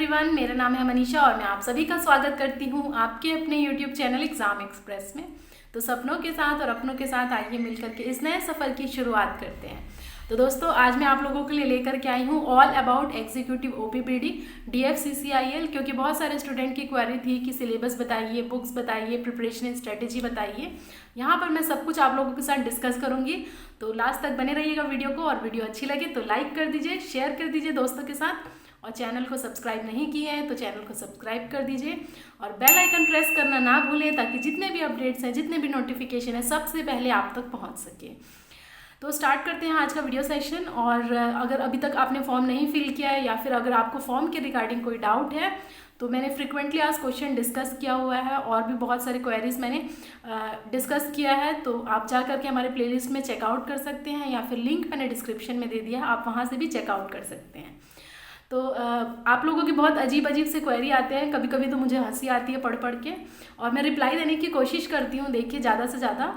Everyone, मेरा नाम है मनीषा और मैं आप सभी का स्वागत करती हूँ आपके अपने यूट्यूब चैनल एग्जाम एक्सप्रेस में। तो सपनों के साथ और अपनों के साथ आइए मिलकर के इस नए सफ़र की शुरुआत करते हैं। तो दोस्तों, आज मैं आप लोगों के लिए लेकर के आई हूँ ऑल अबाउट एग्जीक्यूटिव ओपीबीडी DFCCIL, क्योंकि बहुत सारे स्टूडेंट की क्वेरी थी कि सिलेबस बताइए, बुक्स बताइए, प्रिपरेशन स्ट्रेटेजी बताइए। यहाँ पर मैं सब कुछ आप लोगों के साथ डिस्कस करूँगी, तो लास्ट तक बने रहिएगा वीडियो को। और वीडियो अच्छी लगे तो लाइक कर दीजिए, शेयर कर दीजिए दोस्तों के साथ, और चैनल को सब्सक्राइब नहीं किए हैं तो चैनल को सब्सक्राइब कर दीजिए और बेल आइकन प्रेस करना ना भूलें, ताकि जितने भी अपडेट्स हैं, जितने भी नोटिफिकेशन है, सबसे पहले आप तक पहुंच सके। तो स्टार्ट करते हैं आज का वीडियो सेशन। और अगर अभी तक आपने फॉर्म नहीं फिल किया है या फिर अगर आपको फॉर्म के रिगार्डिंग कोई डाउट है, तो मैंने फ्रिक्वेंटली आज क्वेश्चन डिस्कस किया हुआ है और भी बहुत सारे क्वेरीज मैंने डिस्कस किया है, तो आप जा करके हमारे प्लेलिस्ट में चेकआउट कर सकते हैं, या फिर लिंक मैंने डिस्क्रिप्शन में दे दिया है, आप वहाँ से भी चेकआउट कर सकते हैं। तो आप लोगों की बहुत अजीब अजीब से क्वेरी आते हैं, कभी कभी तो मुझे हंसी आती है पढ़ के, और मैं रिप्लाई देने की कोशिश करती हूँ। देखिए, ज़्यादा से ज़्यादा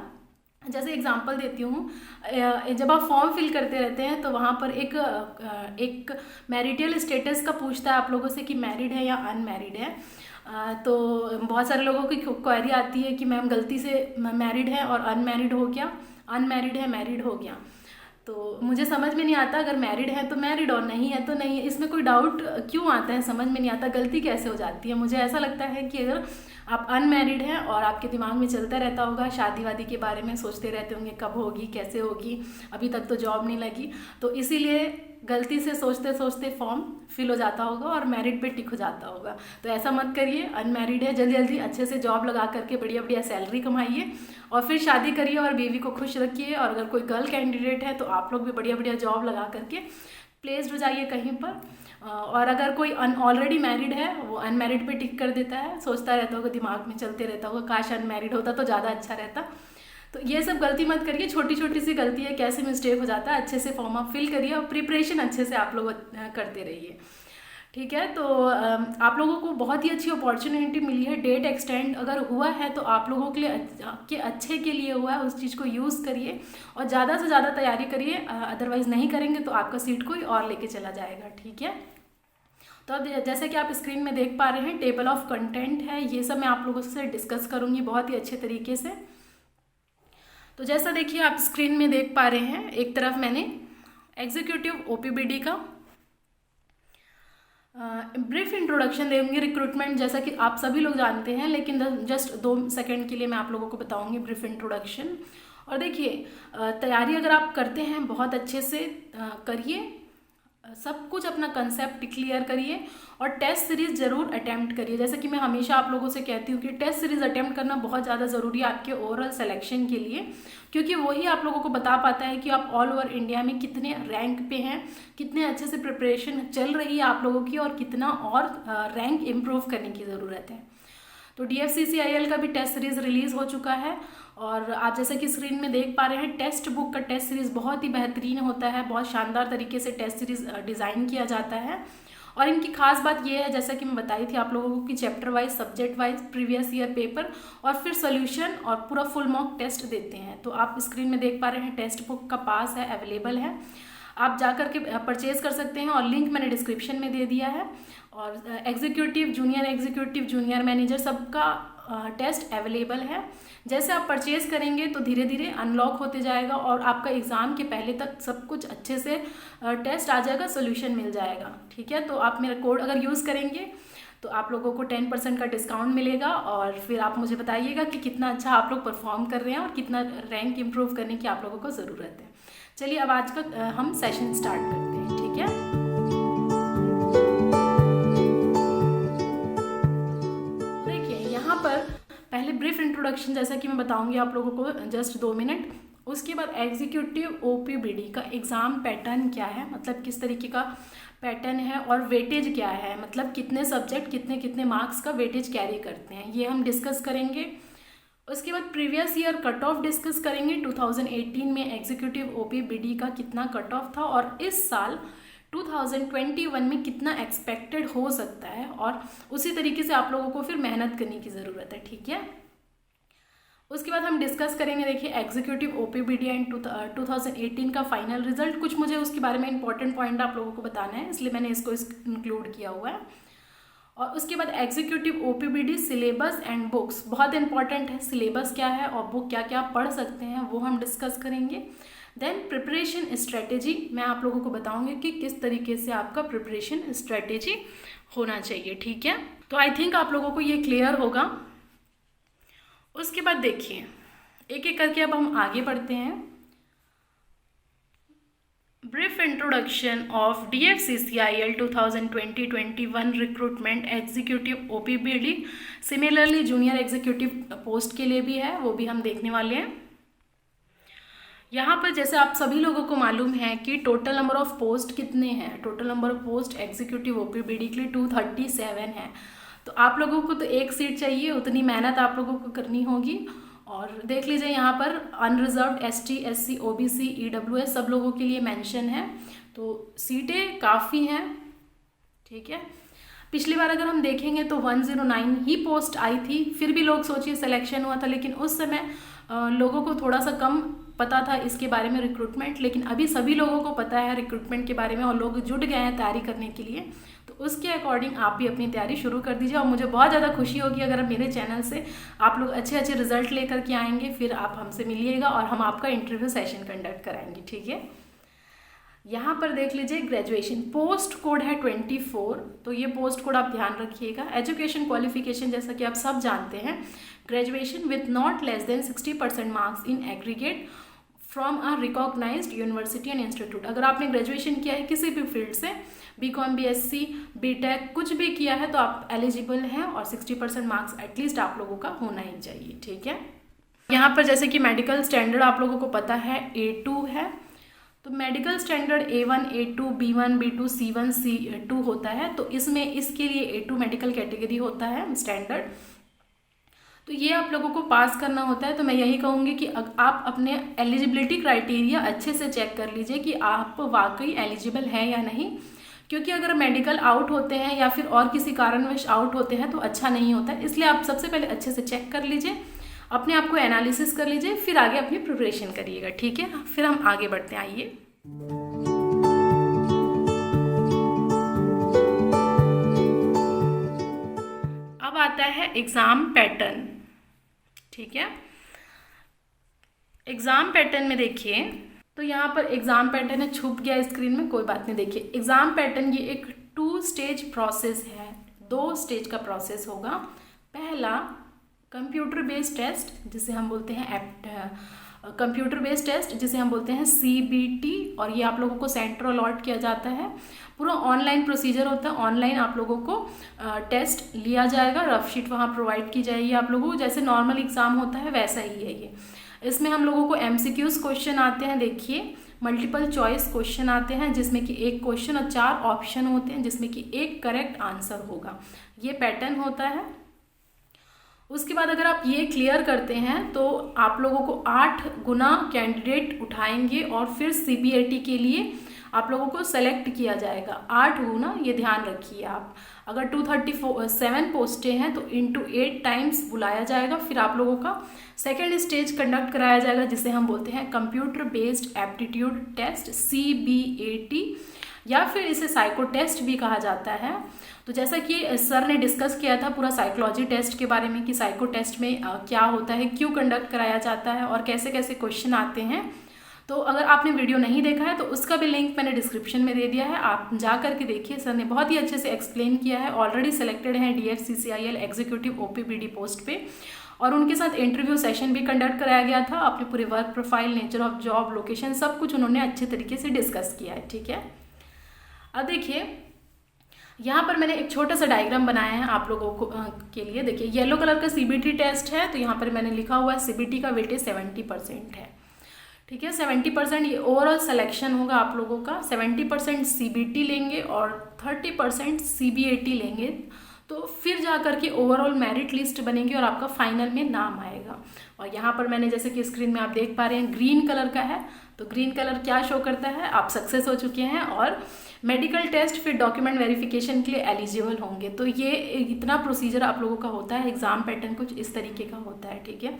जैसे एग्जांपल देती हूँ, जब आप फॉर्म फिल करते रहते हैं तो वहाँ पर एक मैरिटल स्टेटस का पूछता है आप लोगों से कि मैरिड है या अनमैरिड है। तो बहुत सारे लोगों की क्वेरी आती है कि मैम गलती से मैरिड है और अनमैरिड हो गया, अनमैरिड है मैरिड हो गया। तो मुझे समझ में नहीं आता, अगर मैरिड है तो मैरिड और नहीं है तो नहीं है, इसमें कोई डाउट क्यों आता है, समझ में नहीं आता, गलती कैसे हो जाती है। मुझे ऐसा लगता है कि अगर आप अनमैरिड हैं और आपके दिमाग में चलता रहता होगा, शादी वादी के बारे में सोचते रहते होंगे, कब होगी, कैसे होगी, अभी तक तो जॉब नहीं लगी, तो इसीलिए गलती से सोचते सोचते फॉर्म फिल हो जाता होगा और मैरिड पे टिक हो जाता होगा। तो ऐसा मत करिए, अनमैरिड है, जल्दी जल्दी अच्छे से जॉब लगा करके बढ़िया बढ़िया सैलरी कमाइए और फिर शादी करिए और बीवी को खुश रखिए। और अगर कोई गर्ल कैंडिडेट है तो आप लोग भी बढ़िया बढ़िया जॉब लगा करके प्लेस्ड हो जाइए कहीं पर। और अगर कोई ऑलरेडी मैरिड है, वो अनमैरिड पे टिक कर देता है, सोचता रहता होगा, दिमाग में चलते रहता होगा, काश अनमैरिड होता तो ज़्यादा अच्छा रहता। तो ये सब गलती मत करिए, छोटी छोटी सी गलती है, कैसे मिस्टेक हो जाता है। अच्छे से फॉर्म आप फिल करिए और प्रिपरेशन अच्छे से आप लोग करते रहिए, ठीक है। तो आप लोगों को बहुत ही अच्छी अपॉर्चुनिटी मिली है, डेट एक्सटेंड अगर हुआ है तो आप लोगों के लिए के अच्छे के लिए हुआ है, उस चीज़ को यूज़ करिए और ज़्यादा से ज़्यादा तैयारी करिए, अदरवाइज़ नहीं करेंगे तो आपका सीट कोई और लेके चला जाएगा, ठीक है। तो अब जैसे कि आप स्क्रीन में देख पा रहे हैं, टेबल ऑफ कंटेंट है, ये सब मैं आप लोगों से डिस्कस करूँगी बहुत ही अच्छे तरीके से। तो जैसा देखिए आप स्क्रीन में देख पा रहे हैं, एक तरफ मैंने एग्जीक्यूटिव ओपीबीडी का ब्रीफ इंट्रोडक्शन देंगे रिक्रूटमेंट, जैसा कि आप सभी लोग जानते हैं, लेकिन जस्ट 2 सेकंड के लिए मैं आप लोगों को बताऊंगी ब्रीफ इंट्रोडक्शन। और देखिए, तैयारी अगर आप करते हैं बहुत अच्छे से करिए, सब कुछ अपना कंसेप्ट क्लियर करिए और टेस्ट सीरीज़ ज़रूर अटेम्प्ट करिए। जैसे कि मैं हमेशा आप लोगों से कहती हूँ कि टेस्ट सीरीज़ अटेम्प्ट करना बहुत ज़्यादा ज़रूरी है आपके ओवरऑल सिलेक्शन के लिए, क्योंकि वही आप लोगों को बता पाता है कि आप ऑल ओवर इंडिया में कितने रैंक पे हैं, कितने अच्छे से प्रिपरेशन चल रही है आप लोगों की, और कितना और रैंक इम्प्रूव करने की ज़रूरत है। तो DFCCIL का भी टेस्ट सीरीज़ रिलीज़ हो चुका है, और आप जैसे कि स्क्रीन में देख पा रहे हैं, टेक्स्ट बुक का टेस्ट सीरीज़ बहुत ही बेहतरीन होता है, बहुत शानदार तरीके से टेस्ट सीरीज़ डिज़ाइन किया जाता है। और इनकी खास बात यह है, जैसा कि मैं बताई थी आप लोगों को, कि chapter wise, subject wise previous year paper और फिर सोल्यूशन और पूरा फुल मॉक टेस्ट देते हैं। तो आप स्क्रीन में देख पा रहे हैं, टेक्स्ट बुक का पास है, अवेलेबल है, आप जा कर के परचेज कर सकते हैं, और लिंक मैंने डिस्क्रिप्शन में दे दिया है। और एग्जीक्यूटिव, जूनियर मैनेजर सबका टेस्ट अवेलेबल है। जैसे आप परचेज करेंगे तो धीरे धीरे अनलॉक होते जाएगा और आपका एग्ज़ाम के पहले तक सब कुछ अच्छे से टेस्ट आ जाएगा, सोल्यूशन मिल जाएगा, ठीक है। तो आप मेरा कोड अगर यूज़ करेंगे तो आप लोगों को 10% का डिस्काउंट मिलेगा, और फिर आप मुझे बताइएगा कि कितना अच्छा आप लोग परफॉर्म कर रहे हैं और कितना रैंक इम्प्रूव करने की आप लोगों को ज़रूरत है। चलिए अब आज का हम सेशन स्टार्ट करते हैं, ठीक है। देखिए, यहाँ पर पहले ब्रीफ इंट्रोडक्शन जैसा कि मैं बताऊंगी आप लोगों को जस्ट 2 मिनट। उसके बाद एग्जीक्यूटिव ओपीबीडी का एग्ज़ाम पैटर्न क्या है, मतलब किस तरीके का पैटर्न है, और वेटेज क्या है, मतलब कितने सब्जेक्ट कितने कितने मार्क्स का वेटेज कैरी करते हैं, ये हम डिस्कस करेंगे। उसके बाद previous year cut off discuss करेंगे, 2018 में एग्जीक्यूटिव ओपीबीडी का कितना कट ऑफ था और इस साल 2021 में कितना एक्सपेक्टेड हो सकता है, और उसी तरीके से आप लोगों को फिर मेहनत करने की ज़रूरत है, ठीक है। उसके बाद हम डिस्कस करेंगे, देखिए, एग्जीक्यूटिव ओपीबीडी एंड 2018 का फाइनल रिजल्ट। कुछ मुझे उसके बारे में इंपॉर्टेंट पॉइंट आप लोगों को बताना है, इसलिए मैंने इसको इंक्लूड किया हुआ है। और उसके बाद एग्जीक्यूटिव ओपीबीडी सिलेबस एंड बुक्स, बहुत इंपॉर्टेंट है। सिलेबस क्या है और बुक क्या क्या पढ़ सकते हैं वो हम डिस्कस करेंगे। देन प्रिपरेशन स्ट्रेटेजी, मैं आप लोगों को बताऊंगी कि किस तरीके से आपका प्रिपरेशन स्ट्रेटेजी होना चाहिए, ठीक है। तो आई थिंक आप लोगों को ये क्लियर होगा। उसके बाद देखिए एक एक करके अब हम आगे बढ़ते हैं। Brief introduction of DFCCIL 2020-21 recruitment executive OPBD, similarly junior executive post के लिए भी है, वो भी हम देखने वाले हैं। यहाँ पर जैसे आप सभी लोगों को मालूम है कि टोटल नंबर ऑफ पोस्ट कितने हैं, total number of post executive OPBD के लिए 237 है। तो आप लोगों को तो एक सीट चाहिए, उतनी मेहनत आप लोगों को करनी होगी। और देख लीजिए यहाँ पर unreserved ST SC OBC EWS सब लोगों के लिए मेंशन है, तो सीटें काफ़ी हैं, ठीक है। पिछली बार अगर हम देखेंगे तो 109 ही पोस्ट आई थी, फिर भी लोग सोचिए सिलेक्शन हुआ था, लेकिन उस समय लोगों को थोड़ा सा कम पता था इसके बारे में रिक्रूटमेंट, लेकिन अभी सभी लोगों को पता है रिक्रूटमेंट के बारे में और लोग जुट गए हैं तैयारी करने के लिए। तो उसके अकॉर्डिंग आप भी अपनी तैयारी शुरू कर दीजिए। और मुझे बहुत ज़्यादा खुशी होगी अगर मेरे चैनल से आप लोग अच्छे अच्छे रिजल्ट लेकर के आएंगे, फिर आप हमसे मिलिएगा और हम आपका इंटरव्यू सेशन कंडक्ट कराएंगे, ठीक है। यहाँ पर देख लीजिए ग्रेजुएशन पोस्ट कोड है 24, तो ये पोस्ट कोड आप ध्यान रखिएगा। एजुकेशन क्वालिफिकेशन जैसा कि आप सब जानते हैं, graduation with not less than 60% marks in aggregate from a recognized university and institute. अगर आपने ग्रेजुएशन किया है किसी भी फील्ड से, BCom BSc BTech कुछ भी किया है, तो आप एलिजिबल हैं और 60% मार्क्स एटलीस्ट आप लोगों का होना ही चाहिए, ठीक है। यहाँ पर जैसे कि मेडिकल स्टैंडर्ड आप लोगों को पता है A2 है, तो medical standard A1 A2 B1 B2 C1 C2 होता है। तो इसमें इसके लिए A2 मेडिकल कैटेगरी होता है स्टैंडर्ड, तो ये आप लोगों को पास करना होता है। तो मैं यही कहूँगी कि आप अपने एलिजिबिलिटी क्राइटेरिया अच्छे से चेक कर लीजिए कि आप वाकई एलिजिबल हैं या नहीं, क्योंकि अगर मेडिकल आउट होते हैं या फिर और किसी कारणवश आउट होते हैं तो अच्छा नहीं होता है। इसलिए आप सबसे पहले अच्छे से चेक कर लीजिए, अपने आप को एनालिसिस कर लीजिए, फिर आगे अपनी प्रिपरेशन करिएगा, ठीक है। फिर हम आगे बढ़ते हैं, आइए। अब आता है एग्ज़ाम पैटर्न, ठीक है। एग्ज़ाम पैटर्न में देखिए, तो यहाँ पर एग्ज़ाम पैटर्न है, छुप गया स्क्रीन में, कोई बात नहीं। देखिए एग्ज़ाम पैटर्न ये एक 2 स्टेज प्रोसेस है, 2 स्टेज का प्रोसेस होगा। पहला कंप्यूटर बेस्ड टेस्ट जिसे हम बोलते हैं कंप्यूटर बेस्ड टेस्ट जिसे हम बोलते हैं CBT, और ये आप लोगों को सेंटर अलॉट किया जाता है। पूरा ऑनलाइन प्रोसीजर होता है, ऑनलाइन आप लोगों को टेस्ट लिया जाएगा, रफ शीट वहाँ प्रोवाइड की जाएगी आप लोगों को, जैसे नॉर्मल एग्ज़ाम होता है वैसा ही है ये। इसमें हम लोगों को MCQs क्वेश्चन आते हैं, देखिए मल्टीपल चॉइस क्वेश्चन आते हैं जिसमें कि 1 क्वेश्चन और 4 ऑप्शन होते हैं जिसमें कि 1 करेक्ट आंसर होगा, ये पैटर्न होता है। उसके बाद अगर आप ये क्लियर करते हैं तो आप लोगों को 8 गुना कैंडिडेट उठाएंगे और फिर CBAT के लिए आप लोगों को सेलेक्ट किया जाएगा 8 गुना, ये ध्यान रखिए आप। अगर 237 पोस्टें हैं तो इंटू 8 टाइम्स बुलाया जाएगा, फिर आप लोगों का सेकेंड स्टेज कंडक्ट कराया जाएगा जिसे हम बोलते हैं computer based aptitude test CBAT, या फिर इसे साइको टेस्ट भी कहा जाता है। तो जैसा कि सर ने डिस्कस किया था पूरा साइकोलॉजी टेस्ट के बारे में कि साइको टेस्ट में क्या होता है, क्यों कंडक्ट कराया जाता है और कैसे कैसे क्वेश्चन आते हैं। तो अगर आपने वीडियो नहीं देखा है तो उसका भी लिंक मैंने डिस्क्रिप्शन में दे दिया है, आप जा करके देखिए, सर ने बहुत ही अच्छे से एक्सप्लेन किया है। ऑलरेडी सेलेक्टेड हैं DFCCIL एग्जीक्यूटिव OPBD पोस्ट पे, और उनके साथ इंटरव्यू सेशन भी कंडक्ट कराया गया था। अपने पूरे work profile, nature of job, location सब कुछ उन्होंने अच्छे तरीके से डिस्कस किया है, ठीक है। अब देखिए यहाँ पर मैंने एक छोटा सा डायग्राम बनाया है आप लोगों को के लिए। देखिए येलो कलर का CBT टेस्ट है, तो यहाँ पर मैंने लिखा हुआ है CBT का वेटेज 70% है, ठीक है। 70% ये ओवरऑल सिलेक्शन होगा आप लोगों का, 70% CBT लेंगे और 30% CBAT लेंगे, तो फिर जा कर के ओवरऑल मेरिट लिस्ट बनेगी और आपका फाइनल में नाम आएगा। और यहाँ पर मैंने जैसे कि स्क्रीन में आप देख पा रहे हैं ग्रीन कलर का है, तो ग्रीन कलर क्या शो करता है, आप सक्सेस हो चुके हैं और मेडिकल टेस्ट, फिर डॉक्यूमेंट वेरिफिकेशन के लिए एलिजिबल होंगे। तो ये इतना प्रोसीजर आप लोगों का होता है, एग्ज़ाम पैटर्न कुछ इस तरीके का होता है, ठीक है।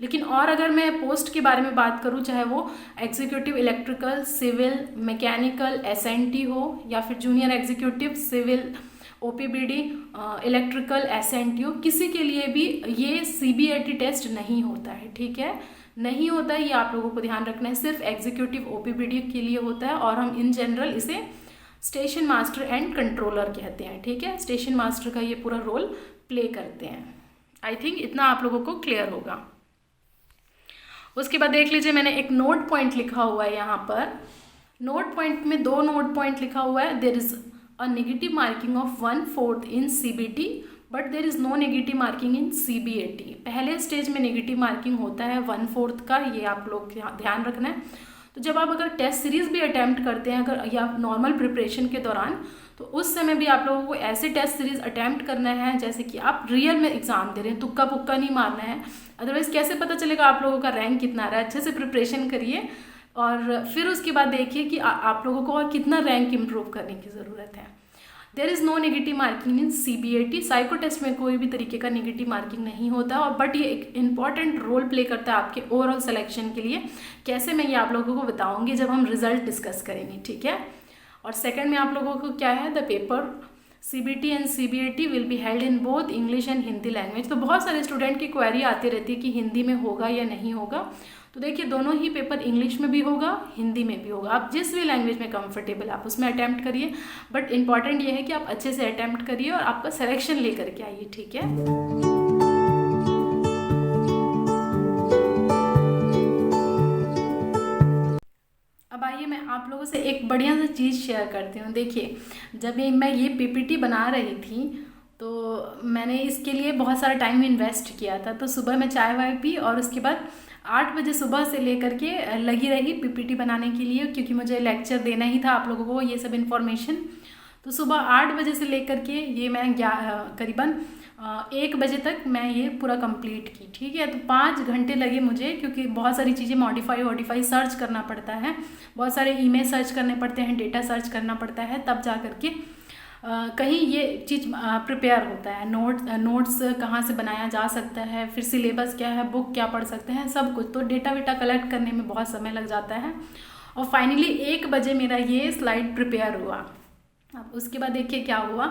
लेकिन और अगर मैं पोस्ट के बारे में बात करूँ, चाहे वो executive electrical, civil, mechanical, SNT हो, या फिर junior executive civil, OPBD, electrical, SNT हो, किसी के लिए भी ये सीबीएटी टेस्ट नहीं होता है, ठीक है, नहीं होता है। ये आप लोगों को ध्यान रखना है, सिर्फ एग्जीक्यूटिव ओपीबीडी के लिए होता है, और हम इन जनरल इसे स्टेशन मास्टर एंड कंट्रोलर कहते हैं, ठीक है। स्टेशन मास्टर का ये पूरा रोल प्ले करते हैं। आई थिंक इतना आप लोगों को क्लियर होगा। उसके बाद देख लीजिए, मैंने एक नोट पॉइंट लिखा हुआ है यहाँ पर। नोट पॉइंट में 2 नोट पॉइंट लिखा हुआ है। There is a negative marking of 1/4 in CBT but there is no negative marking in CBAT. पहले स्टेज में नेगेटिव मार्किंग होता है 1/4 का, ये आप लोग ध्यान रखना है। तो जब आप अगर टेस्ट सीरीज़ भी अटैम्प्ट करते हैं अगर, या नॉर्मल प्रिपरेशन के दौरान, तो उस समय भी आप लोगों को ऐसे टेस्ट सीरीज़ अटैम्प्ट करना है जैसे कि आप रियल में एग्जाम दे रहे हैं, तुक्का पुक्का नहीं मारना है। अदरवाइज़ कैसे पता चलेगा आप लोगों का रैंक कितना आ रहा है। अच्छे से प्रिपरेशन करिए और फिर उसके बाद देखिए कि आप लोगों को और कितना रैंक इम्प्रूव करने की ज़रूरत है। There is no negative marking in CBAT. Psycho test में कोई भी तरीके का नेगेटिव मार्किंग नहीं होता, और बट ये एक इंपॉर्टेंट रोल प्ले करता है आपके ओवरऑल सिलेक्शन के लिए। कैसे, मैं ये आप लोगों को बताऊंगी जब हम रिजल्ट डिस्कस करेंगे, ठीक है। और सेकंड में आप लोगों को क्या है, the paper CBT and CBAT will be held in both English and Hindi language. तो बहुत सारे स्टूडेंट की क्वेरी आती रहती है कि हिंदी में होगा या नहीं होगा। तो देखिए, दोनों ही पेपर इंग्लिश में भी होगा, हिंदी में भी होगा। आप जिस भी लैंग्वेज में कंफर्टेबल आप उसमें अटैम्प्ट करिए, बट इंपॉर्टेंट ये है कि आप अच्छे से अटैम्प्ट करिए और आपका सिलेक्शन लेकर के आइए, ठीक है। अब आइए, मैं आप लोगों से एक बढ़िया सी चीज़ शेयर करती हूँ। देखिए, जब मैं ये पीपीटी बना रही थी तो मैंने इसके लिए बहुत सारा टाइम इन्वेस्ट किया था। तो सुबह मैं चाय वाय पी और उसके बाद 8 बजे सुबह से लेकर के लगी रही पीपीटी बनाने के लिए, क्योंकि मुझे लेक्चर देना ही था आप लोगों को ये सब इन्फॉर्मेशन। तो सुबह 8 बजे से लेकर के ये मैं करीबन 1 बजे तक मैं ये पूरा कंप्लीट की, ठीक है। तो 5 घंटे लगे मुझे, क्योंकि बहुत सारी चीज़ें मॉडिफाई सर्च करना पड़ता है, बहुत सारे ईमेल सर्च करने पड़ते हैं, डेटा सर्च करना पड़ता है, तब जा करके कहीं ये चीज़ प्रिपेयर होता है। नोट्स कहाँ से बनाया जा सकता है, फिर सिलेबस क्या है, बुक क्या पढ़ सकते हैं, सब कुछ। तो डेटा वेटा कलेक्ट करने में बहुत समय लग जाता है। और फाइनली 1 बजे मेरा ये स्लाइड प्रिपेयर हुआ। अब उसके बाद देखिए क्या हुआ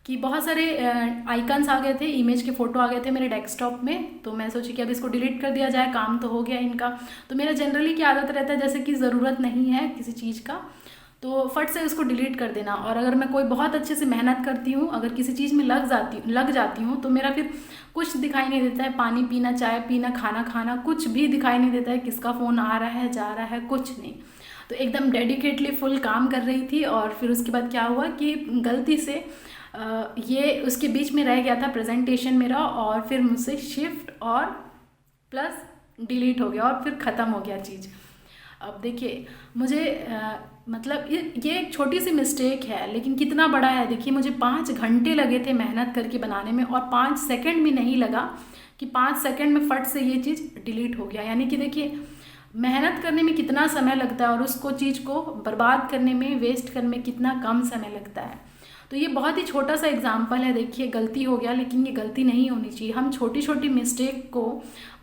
कि बहुत सारे आइकन्स आ गए थे, इमेज के फ़ोटो आ गए थे मेरे डेस्कटॉप में। तो मैं सोची कि अब इसको डिलीट कर दिया जाए, काम तो हो गया इनका। तो मेरा जनरली क्या आदत रहता है, जैसे कि ज़रूरत नहीं है किसी चीज़ का तो फट से उसको डिलीट कर देना। और अगर मैं कोई बहुत अच्छे से मेहनत करती हूँ, अगर किसी चीज़ में लग जाती हूँ, तो मेरा फिर कुछ दिखाई नहीं देता है। पानी पीना, चाय पीना, खाना खाना, कुछ भी दिखाई नहीं देता है। किसका फ़ोन आ रहा है, जा रहा है, कुछ नहीं। तो एकदम डेडिकेटली फुल काम कर रही थी। और फिर उसके बाद क्या हुआ कि गलती से ये उसके बीच में रह गया था प्रेजेंटेशन मेरा, और फिर मुझसे शिफ्ट और प्लस डिलीट हो गया और फिर ख़त्म हो गया चीज़। अब देखिए, मुझे मतलब ये एक छोटी सी मिस्टेक है, लेकिन कितना बड़ा है। देखिए, मुझे 5 घंटे लगे थे मेहनत करके बनाने में, और 5 सेकंड भी नहीं लगा कि 5 सेकंड में फट से ये चीज़ डिलीट हो गया। यानी कि देखिए, मेहनत करने में कितना समय लगता है और उसको चीज़ को बर्बाद करने में, वेस्ट करने में कितना कम समय लगता है। तो ये बहुत ही छोटा सा एग्जाम्पल है। देखिए, गलती हो गया, लेकिन ये गलती नहीं होनी चाहिए। हम छोटी छोटी मिस्टेक को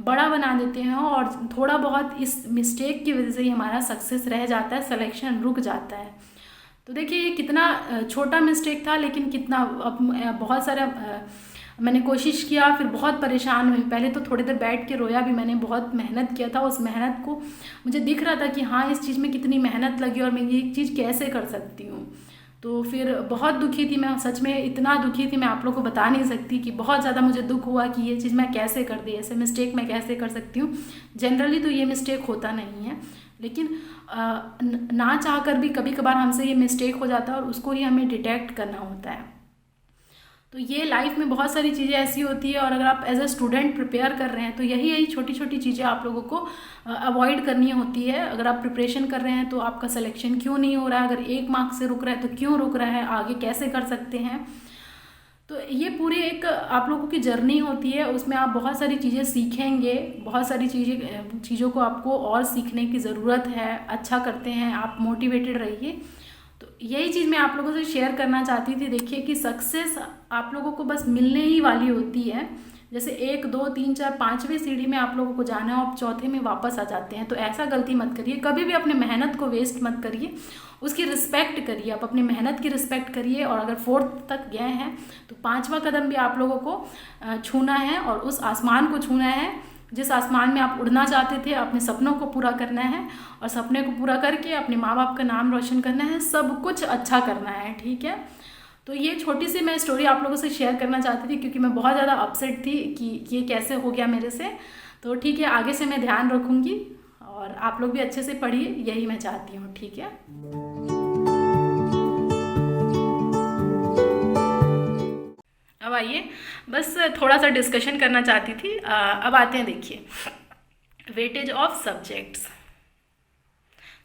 बड़ा बना देते हैं, और थोड़ा बहुत इस मिस्टेक की वजह से ही हमारा सक्सेस रह जाता है, सिलेक्शन रुक जाता है। तो देखिए, ये कितना छोटा मिस्टेक था, लेकिन कितना बहुत सारा मैंने कोशिश किया, फिर बहुत परेशान हुई। पहले तो थोड़ी देर बैठ के रोया भी, मैंने बहुत मेहनत किया था। उस मेहनत को मुझे दिख रहा था कि हाँ, इस चीज़ में कितनी मेहनत लगी और मैं ये चीज़ कैसे कर सकती हूँ। तो फिर बहुत दुखी थी मैं, सच में इतना दुखी थी, मैं आप लोगों को बता नहीं सकती कि बहुत ज़्यादा मुझे दुख हुआ कि ये चीज़ मैं कैसे कर दी, ऐसे मिस्टेक मैं कैसे कर सकती हूँ। जनरली तो ये मिस्टेक होता नहीं है, लेकिन ना चाह कर भी कभी कभार हमसे ये मिस्टेक हो जाता है, और उसको ही हमें डिटेक्ट करना होता है। तो ये लाइफ में बहुत सारी चीज़ें ऐसी होती है, और अगर आप एज अ स्टूडेंट प्रिपेयर कर रहे हैं तो यही छोटी छोटी चीज़ें आप लोगों को अवॉइड करनी होती है। अगर आप प्रिपरेशन कर रहे हैं तो आपका सिलेक्शन क्यों नहीं हो रहा है, अगर 1 मार्क से रुक रहा है तो क्यों रुक रहा है, आगे कैसे कर सकते हैं। तो ये पूरी एक आप लोगों की जर्नी होती है, उसमें आप बहुत सारी चीज़ें सीखेंगे, बहुत सारी चीज़ों को आपको और सीखने की ज़रूरत है। अच्छा करते हैं आप, मोटिवेटेड रहिए। तो यही चीज़ मैं आप लोगों से शेयर करना चाहती थी। देखिए कि सक्सेस आप लोगों को बस मिलने ही वाली होती है। जैसे 1 2 3 4 5वें सीढ़ी में आप लोगों को जाना है और चौथे में वापस आ जाते हैं, तो ऐसा गलती मत करिए। कभी भी अपने मेहनत को वेस्ट मत करिए, उसकी रिस्पेक्ट करिए। आप अपनी मेहनत की रिस्पेक्ट करिए और अगर 4th तक गए हैं तो 5वां कदम भी आप लोगों को छूना है और उस आसमान को छूना है जिस आसमान में आप उड़ना चाहते थे। अपने सपनों को पूरा करना है और सपने को पूरा करके अपने माँ बाप का नाम रोशन करना है, सब कुछ अच्छा करना है, ठीक है। तो ये छोटी सी मैं स्टोरी आप लोगों से शेयर करना चाहती थी क्योंकि मैं बहुत ज़्यादा अपसेट थी कि ये कैसे हो गया मेरे से। तो ठीक है, आगे से मैं ध्यान रखूँगी और आप लोग भी अच्छे से पढ़िए, यही मैं चाहती हूँ, ठीक है। अब आइए, बस थोड़ा सा डिस्कशन करना चाहती थी। अब आते हैं, देखिए वेटेज ऑफ सब्जेक्ट्स।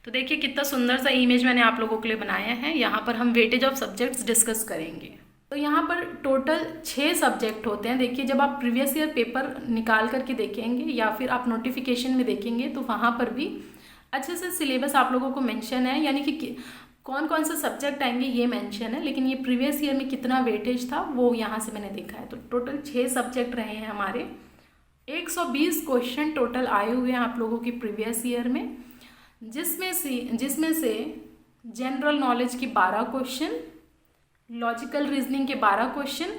तो देखिए कितना सुंदर सा इमेज मैंने आप लोगों के लिए बनाया है। यहाँ पर हम वेटेज ऑफ सब्जेक्ट्स डिस्कस करेंगे। तो यहाँ पर टोटल 6 सब्जेक्ट होते हैं। देखिए जब आप प्रीवियस ईयर पेपर निकाल करके देखेंगे या फिर आप नोटिफिकेशन में देखेंगे तो वहाँ पर भी अच्छे से सिलेबस आप लोगों को मेंशन है, यानी कि कौन कौन से सब्जेक्ट आएंगे ये मेंशन है। लेकिन ये प्रीवियस ईयर में कितना वेटेज था वो यहाँ से मैंने देखा है। तो टोटल 6 सब्जेक्ट रहे हैं हमारे। 120 क्वेश्चन टोटल आए हुए हैं आप लोगों की प्रीवियस ईयर में, जिसमें से जनरल नॉलेज की 12 क्वेश्चन, लॉजिकल रीजनिंग के 12 question,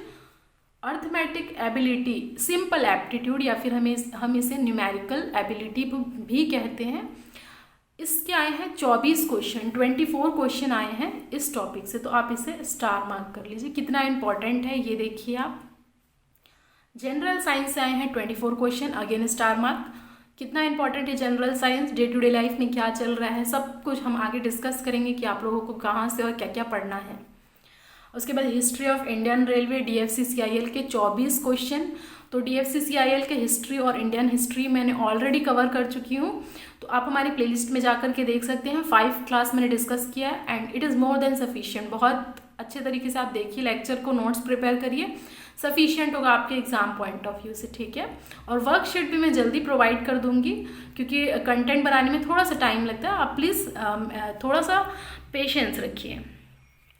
arithmetic ability, simple aptitude या फिर हम इसे न्यूमेरिकल एबिलिटी भी कहते हैं, इसके आए हैं 24 क्वेश्चन। 24 क्वेश्चन आए हैं इस टॉपिक से। तो आप इसे स्टार मार्क कर लीजिए, कितना इंपॉर्टेंट है ये देखिए आप। जनरल साइंस से आए हैं 24 क्वेश्चन, अगेन स्टार मार्क। कितना इंपॉर्टेंट है general science, day to day life में क्या चल रहा है, सब कुछ हम आगे डिस्कस करेंगे कि आप लोगों को कहाँ से और क्या क्या पढ़ना है। उसके बाद history of Indian railway DFCCIL के 24 क्वेश्चन। तो DFCCIL के हिस्ट्री और इंडियन हिस्ट्री मैंने ऑलरेडी कवर कर चुकी हूँ, तो आप हमारी प्लेलिस्ट में जाकर के देख सकते हैं। 5 क्लास मैंने डिस्कस किया है and it is more than sufficient. बहुत अच्छे तरीके से आप देखिए लेक्चर को, नोट्स प्रिपेयर करिए, सफिशिएंट होगा आपके एग्जाम पॉइंट ऑफ व्यू से, ठीक है। और वर्कशीट भी मैं जल्दी प्रोवाइड कर दूंगी क्योंकि कंटेंट बनाने में थोड़ा सा टाइम लगता है। आप प्लीज़ थोड़ा सा पेशेंस रखिए।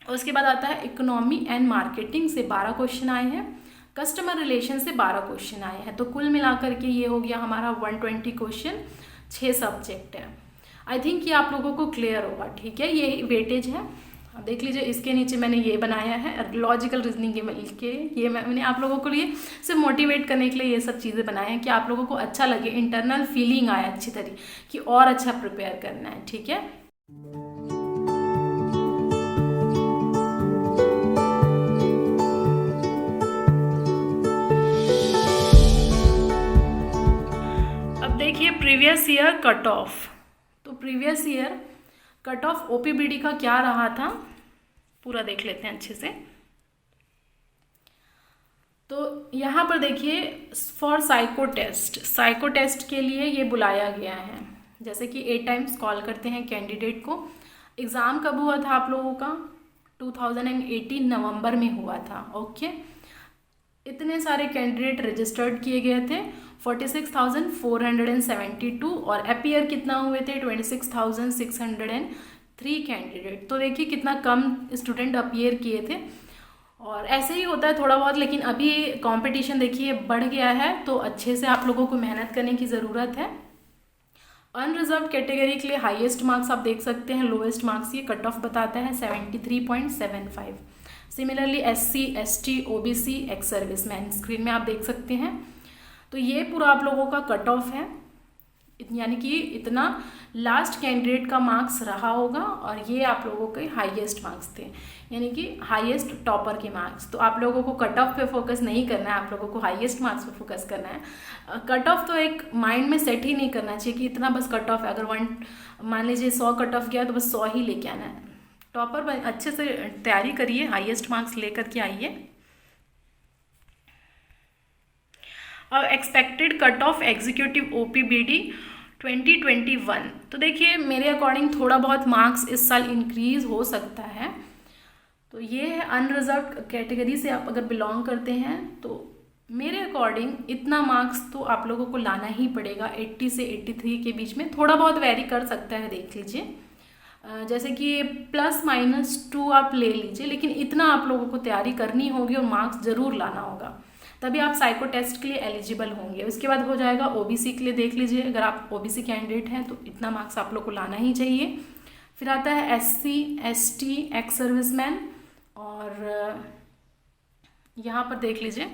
उसके बाद आता है इकोनॉमी एंड मार्केटिंग से 12 क्वेश्चन आए हैं, कस्टमर रिलेशन से 12 क्वेश्चन आए हैं। तो कुल मिलाकर के ये हो गया हमारा 120 क्वेश्चन, 6 सब्जेक्ट है। आई थिंक ये आप लोगों को क्लियर होगा, ठीक है। ये वेटेज है, अब देख लीजिए। इसके नीचे मैंने ये बनाया है लॉजिकल रीजनिंग के ये मैंने आप लोगों को लिए सिर्फ मोटिवेट करने के लिए ये सब चीज़ें बनाए हैं कि आप लोगों को अच्छा लगे, इंटरनल फीलिंग आए अच्छी तरीके कि और अच्छा प्रिपेयर करना है, ठीक है। अब देखिए प्रीवियस ईयर कट ऑफ। तो previous year cut off OPBD का क्या रहा था पूरा देख लेते हैं अच्छे से। तो यहाँ पर देखिए फॉर साइको टेस्ट के लिए ये बुलाया गया है। जैसे कि 8 टाइम्स कॉल करते हैं कैंडिडेट को। एग्ज़ाम कब हुआ था आप लोगों का? 2018 नवंबर में हुआ था, ओके। इतने सारे कैंडिडेट रजिस्टर्ड किए गए थे, 46,472, और अपीयर कितना हुए थे? 26,603 कैंडिडेट। तो देखिए कितना कम स्टूडेंट अपीयर किए थे। और ऐसे ही होता है थोड़ा बहुत, लेकिन अभी कंपटीशन देखिए बढ़ गया है, तो अच्छे से आप लोगों को मेहनत करने की ज़रूरत है। अनरिजर्व कैटेगरी के लिए हाईएस्ट मार्क्स आप देख सकते हैं, लोएस्ट मार्क्स ये कट ऑफ बताता है 73.75। Similarly SC ST OBC ex serviceman screen में आप देख सकते हैं। तो ये पूरा आप लोगों का कट ऑफ है, यानी कि इतना लास्ट कैंडिडेट का मार्क्स रहा होगा और ये आप लोगों के हाईएस्ट मार्क्स थे, यानी कि हाईएस्ट टॉपर के मार्क्स। तो आप लोगों को कट ऑफ पे फोकस नहीं करना है, आप लोगों को हाईएस्ट मार्क्स पे फोकस करना है। कट ऑफ तो एक माइंड में सेट ही नहीं करना चाहिए कि इतना बस कट ऑफ है। अगर मान लीजिए 100 कट ऑफ गया तो बस 100 ही लेके आना है। टॉपर अच्छे से तैयारी करिए, हाईएस्ट मार्क्स लेकर के आइए। और expected cut off executive OPBD 2021। तो देखिए मेरे अकॉर्डिंग थोड़ा बहुत मार्क्स इस साल इंक्रीज हो सकता है। तो ये है अनरिजर्व कैटेगरी से आप अगर बिलोंग करते हैं तो मेरे अकॉर्डिंग इतना मार्क्स तो आप लोगों को लाना ही पड़ेगा। 80 से 83 के बीच में, थोड़ा बहुत वेरी कर सकता है, देख लीजिए। जैसे कि +-2 आप ले लीजिए, लेकिन इतना आप लोगों को तैयारी करनी होगी और मार्क्स ज़रूर लाना होगा, तभी आप साइको टेस्ट के लिए एलिजिबल होंगे। उसके बाद हो जाएगा ओबीसी के लिए। देख लीजिए, अगर आप ओबीसी कैंडिडेट हैं तो इतना मार्क्स आप लोग को लाना ही चाहिए। फिर आता है एससी, एसटी, एक्स सर्विसमैन, और यहाँ पर देख लीजिए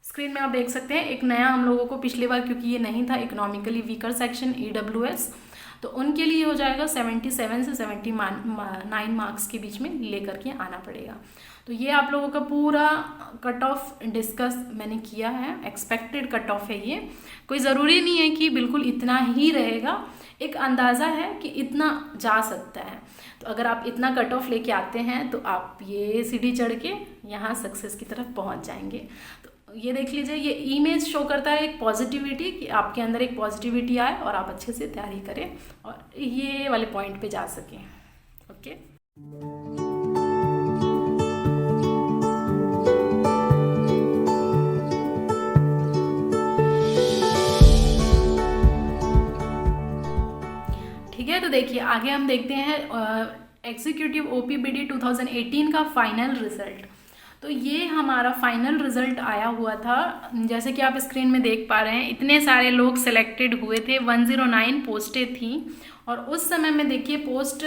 स्क्रीन में आप देख सकते हैं एक नया हम लोगों को पिछले बार, क्योंकि ये नहीं था, इकोनॉमिकली वीकर सेक्शन EWS, तो उनके लिए हो जाएगा 77 से 79 मार्क्स के बीच में लेकर के आना पड़ेगा। तो ये आप लोगों का पूरा कट ऑफ डिस्कस मैंने किया है, एक्सपेक्टेड कट ऑफ है ये। कोई ज़रूरी नहीं है कि बिल्कुल इतना ही रहेगा, एक अंदाज़ा है कि इतना जा सकता है। तो अगर आप इतना कट ऑफ लेके आते हैं तो आप ये सीढ़ी चढ़ के यहाँ सक्सेस की तरफ पहुँच जाएंगे। तो ये देख लीजिए, ये इमेज शो करता है एक पॉजिटिविटी, कि आपके अंदर एक पॉजिटिविटी आए और आप अच्छे से तैयारी करें और ये वाले पॉइंट पे जा सकें। ओके, ठीक है। तो देखिए आगे हम देखते हैं एग्जीक्यूटिव OPBD 2018 का फाइनल रिजल्ट। तो ये हमारा फाइनल रिजल्ट आया हुआ था, जैसे कि आप स्क्रीन में देख पा रहे हैं, इतने सारे लोग सिलेक्टेड हुए थे, 109 पोस्टें थी, और उस समय में देखिए पोस्ट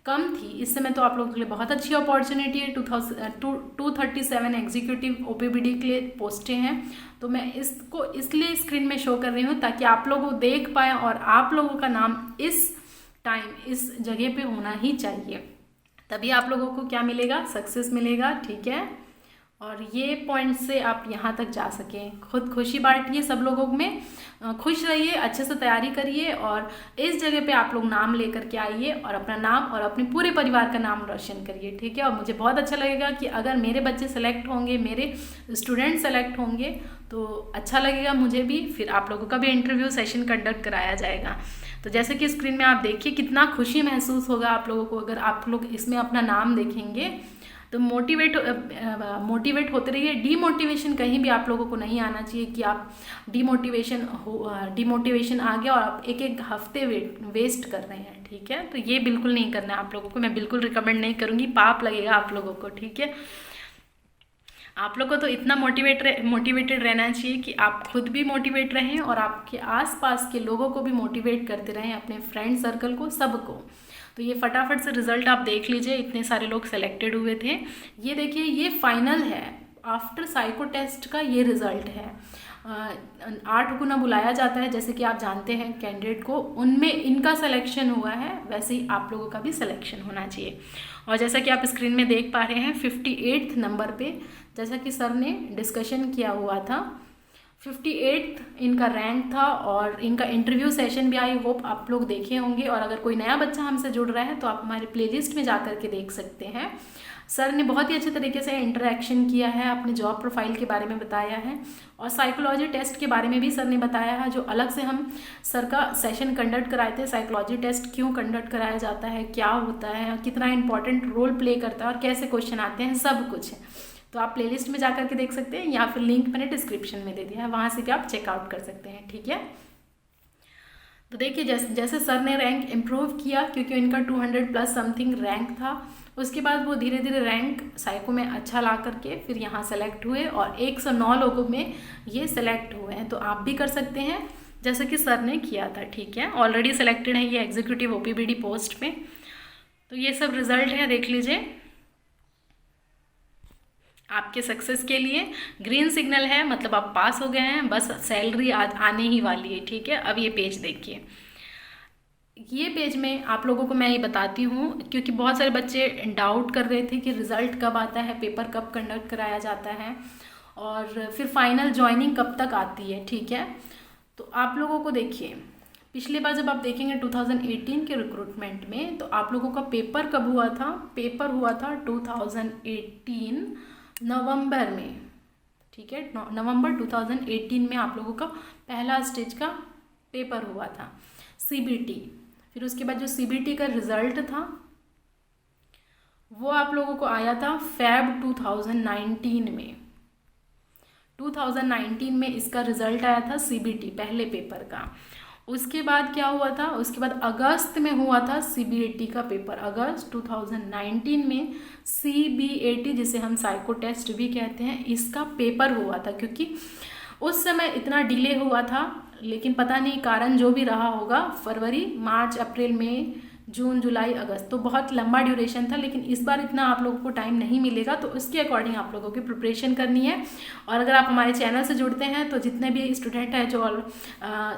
कम थी। इस समय तो आप लोगों के लिए बहुत अच्छी अपॉर्चुनिटी है, 237 एग्जीक्यूटिव OPBD के लिए पोस्टें हैं। तो मैं इसको इसलिए स्क्रीन में शो कर रही हूँ ताकि आप लोग देख पाएँ, और आप लोगों का नाम इस टाइम इस जगह पे होना ही चाहिए, तभी आप लोगों को क्या मिलेगा, सक्सेस मिलेगा। ठीक है, और ये पॉइंट से आप यहाँ तक जा सकें, खुद खुशी बांटिए, सब लोगों में खुश रहिए, अच्छे से तैयारी करिए, और इस जगह पे आप लोग नाम लेकर के आइए और अपना नाम और अपने पूरे परिवार का नाम रोशन करिए। ठीक है, और मुझे बहुत अच्छा लगेगा कि अगर मेरे बच्चे सेलेक्ट होंगे, मेरे स्टूडेंट सेलेक्ट होंगे तो अच्छा लगेगा मुझे भी। फिर आप लोगों का भी इंटरव्यू सेशन कंडक्ट कराया जाएगा। तो जैसे कि स्क्रीन में आप देखिए कितना खुशी महसूस होगा आप लोगों को अगर आप लोग इसमें अपना नाम देखेंगे। तो मोटिवेट होते रहिए। डीमोटिवेशन कहीं भी आप लोगों को नहीं आना चाहिए कि आप डिमोटिवेशन आ गया और आप एक एक हफ्ते वेस्ट कर रहे हैं। ठीक है, तो ये बिल्कुल नहीं करना है आप लोगों को, मैं बिल्कुल रिकमेंड नहीं करूँगी, पाप लगेगा आप लोगों को। ठीक है, आप लोग को तो इतना मोटिवेटेड रहना चाहिए कि आप खुद भी मोटिवेट रहें और आपके आसपास के लोगों को भी मोटिवेट करते रहें, अपने फ्रेंड सर्कल को, सबको। तो ये फटाफट से रिज़ल्ट आप देख लीजिए, इतने सारे लोग सेलेक्टेड हुए थे। ये देखिए, ये फाइनल है, आफ्टर साइको टेस्ट का ये रिज़ल्ट है। 8 गुना बुलाया जाता है, जैसे कि आप जानते हैं कैंडिडेट को, उनमें इनका सिलेक्शन हुआ है, वैसे ही आप लोगों का भी सिलेक्शन होना चाहिए। और जैसा कि आप स्क्रीन में देख पा रहे हैं 58 नंबर पे, जैसा कि सर ने डिस्कशन किया हुआ था, 58 इनका रैंक था और इनका इंटरव्यू सेशन भी आई होप आप लोग देखे होंगे। और अगर कोई नया बच्चा हमसे जुड़ रहा है तो आप हमारे प्लेलिस्ट में जा कर के देख सकते हैं। सर ने बहुत ही अच्छे तरीके से इंटरेक्शन किया है, अपने जॉब प्रोफाइल के बारे में बताया है और साइकोलॉजी टेस्ट के बारे में भी सर ने बताया है, जो अलग से हम सर का सेशन कंडक्ट कराए थे। साइकोलॉजी टेस्ट क्यों कंडक्ट कराया जाता है, क्या होता है, कितना इंपॉर्टेंट रोल प्ले करता है और कैसे क्वेश्चन आते हैं, सब कुछ है। तो आप प्लेलिस्ट में जा कर के देख सकते हैं, या फिर लिंक मैंने डिस्क्रिप्शन में दे दिया है, वहाँ से भी आप चेकआउट कर सकते हैं। ठीक है, तो देखिए जैसे सर ने रैंक इम्प्रूव किया, क्योंकि इनका 200+ समथिंग रैंक था, उसके बाद वो धीरे धीरे रैंक साइको में अच्छा ला करके फिर यहाँ सेलेक्ट हुए और 109 लोगों में ये सेलेक्ट हुए हैं। तो आप भी कर सकते हैं जैसे कि सर ने किया था। ठीक है, ऑलरेडी सेलेक्टेड है ये एग्जीक्यूटिव OPBD पोस्ट में। तो ये सब रिजल्ट है, देख लीजिए। आपके सक्सेस के लिए ग्रीन सिग्नल है, मतलब आप पास हो गए हैं, बस सैलरी आज आने ही वाली है। ठीक है, अब ये पेज देखिए, ये पेज में आप लोगों को मैं ये बताती हूँ, क्योंकि बहुत सारे बच्चे डाउट कर रहे थे कि रिज़ल्ट कब आता है, पेपर कब कंडक्ट कराया जाता है और फिर फाइनल ज्वाइनिंग कब तक आती है। ठीक है, तो आप लोगों को देखिए, पिछली बार जब आप देखेंगे 2018 के रिक्रूटमेंट में, तो आप लोगों का पेपर कब हुआ था, पेपर हुआ था 2018 नवंबर में। ठीक है, नवंबर 2018 में आप लोगों का पहला स्टेज का पेपर हुआ था, CBT। फिर उसके बाद जो CBT का रिज़ल्ट था वो आप लोगों को आया था Feb 2019 में। 2019 में इसका रिज़ल्ट आया था CBT पहले पेपर का। उसके बाद क्या हुआ था, उसके बाद अगस्त में हुआ था सीबीएटी का पेपर। अगस्त 2019 में सीबीएटी, जिसे हम साइको टेस्ट भी कहते हैं, इसका पेपर हुआ था। क्योंकि उस समय इतना डिले हुआ था, लेकिन पता नहीं कारण जो भी रहा होगा, फरवरी, मार्च, अप्रैल, मई, जून, जुलाई, अगस्त, तो बहुत लंबा ड्यूरेशन था। लेकिन इस बार इतना आप लोगों को टाइम नहीं मिलेगा, तो उसके अकॉर्डिंग आप लोगों की प्रिपरेशन करनी है। और अगर आप हमारे चैनल से जुड़ते हैं तो जितने भी स्टूडेंट हैं जो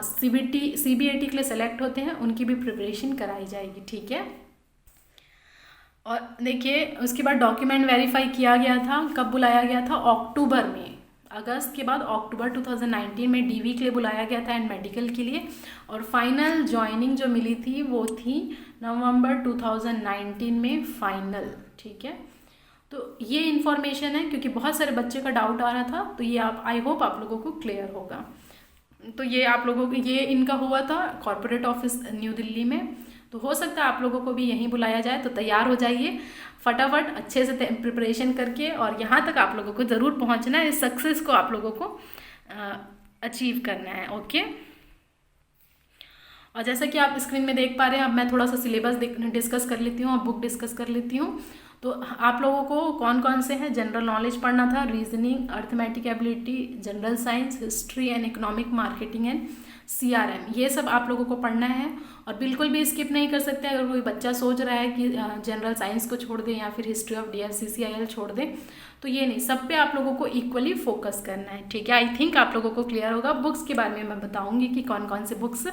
सीबीएटी के लिए सेलेक्ट होते हैं, उनकी भी प्रिपरेशन कराई जाएगी, ठीक है। और देखिए, उसके बाद डॉक्यूमेंट वेरीफाई किया गया था। कब बुलाया गया था? अक्टूबर में। अगस्त के बाद अक्टूबर 2019 में डीवी के लिए बुलाया गया था एंड मेडिकल के लिए। और फाइनल ज्वाइनिंग जो मिली थी वो थी नवंबर 2019 में फाइनल, ठीक है। तो ये इन्फॉर्मेशन है, क्योंकि बहुत सारे बच्चे का डाउट आ रहा था, तो ये आप, आई होप आप लोगों को क्लियर होगा। तो ये आप लोगों को, ये इनका हुआ था कॉर्पोरेट ऑफिस न्यू दिल्ली में। तो हो सकता है आप लोगों को भी यहीं बुलाया जाए, तो तैयार हो जाइए फटाफट अच्छे से प्रिपरेशन करके, और यहाँ तक आप लोगों को ज़रूर पहुँचना है। इस सक्सेस को आप लोगों को अचीव करना है, ओके। और जैसा कि आप स्क्रीन में देख पा रहे हैं, अब मैं थोड़ा सा सिलेबस डिस्कस कर लेती हूँ और बुक डिस्कस कर लेती हूँ। तो आप लोगों को कौन कौन से हैं, जनरल नॉलेज पढ़ना था, reasoning, arithmetic ability, general science, history and economic, marketing and CRM, ये सब आप लोगों को पढ़ना है। और बिल्कुल भी स्किप नहीं कर सकते। अगर कोई बच्चा सोच रहा है कि जनरल साइंस को छोड़ दें या फिर हिस्ट्री ऑफ DFCCIL छोड़ दें, तो ये नहीं, सब पे आप लोगों को इक्वली फोकस करना है, ठीक है। आई थिंक आप लोगों को क्लियर होगा। बुक्स के बारे में मैं बताऊंगी कि कौन कौन से बुक्स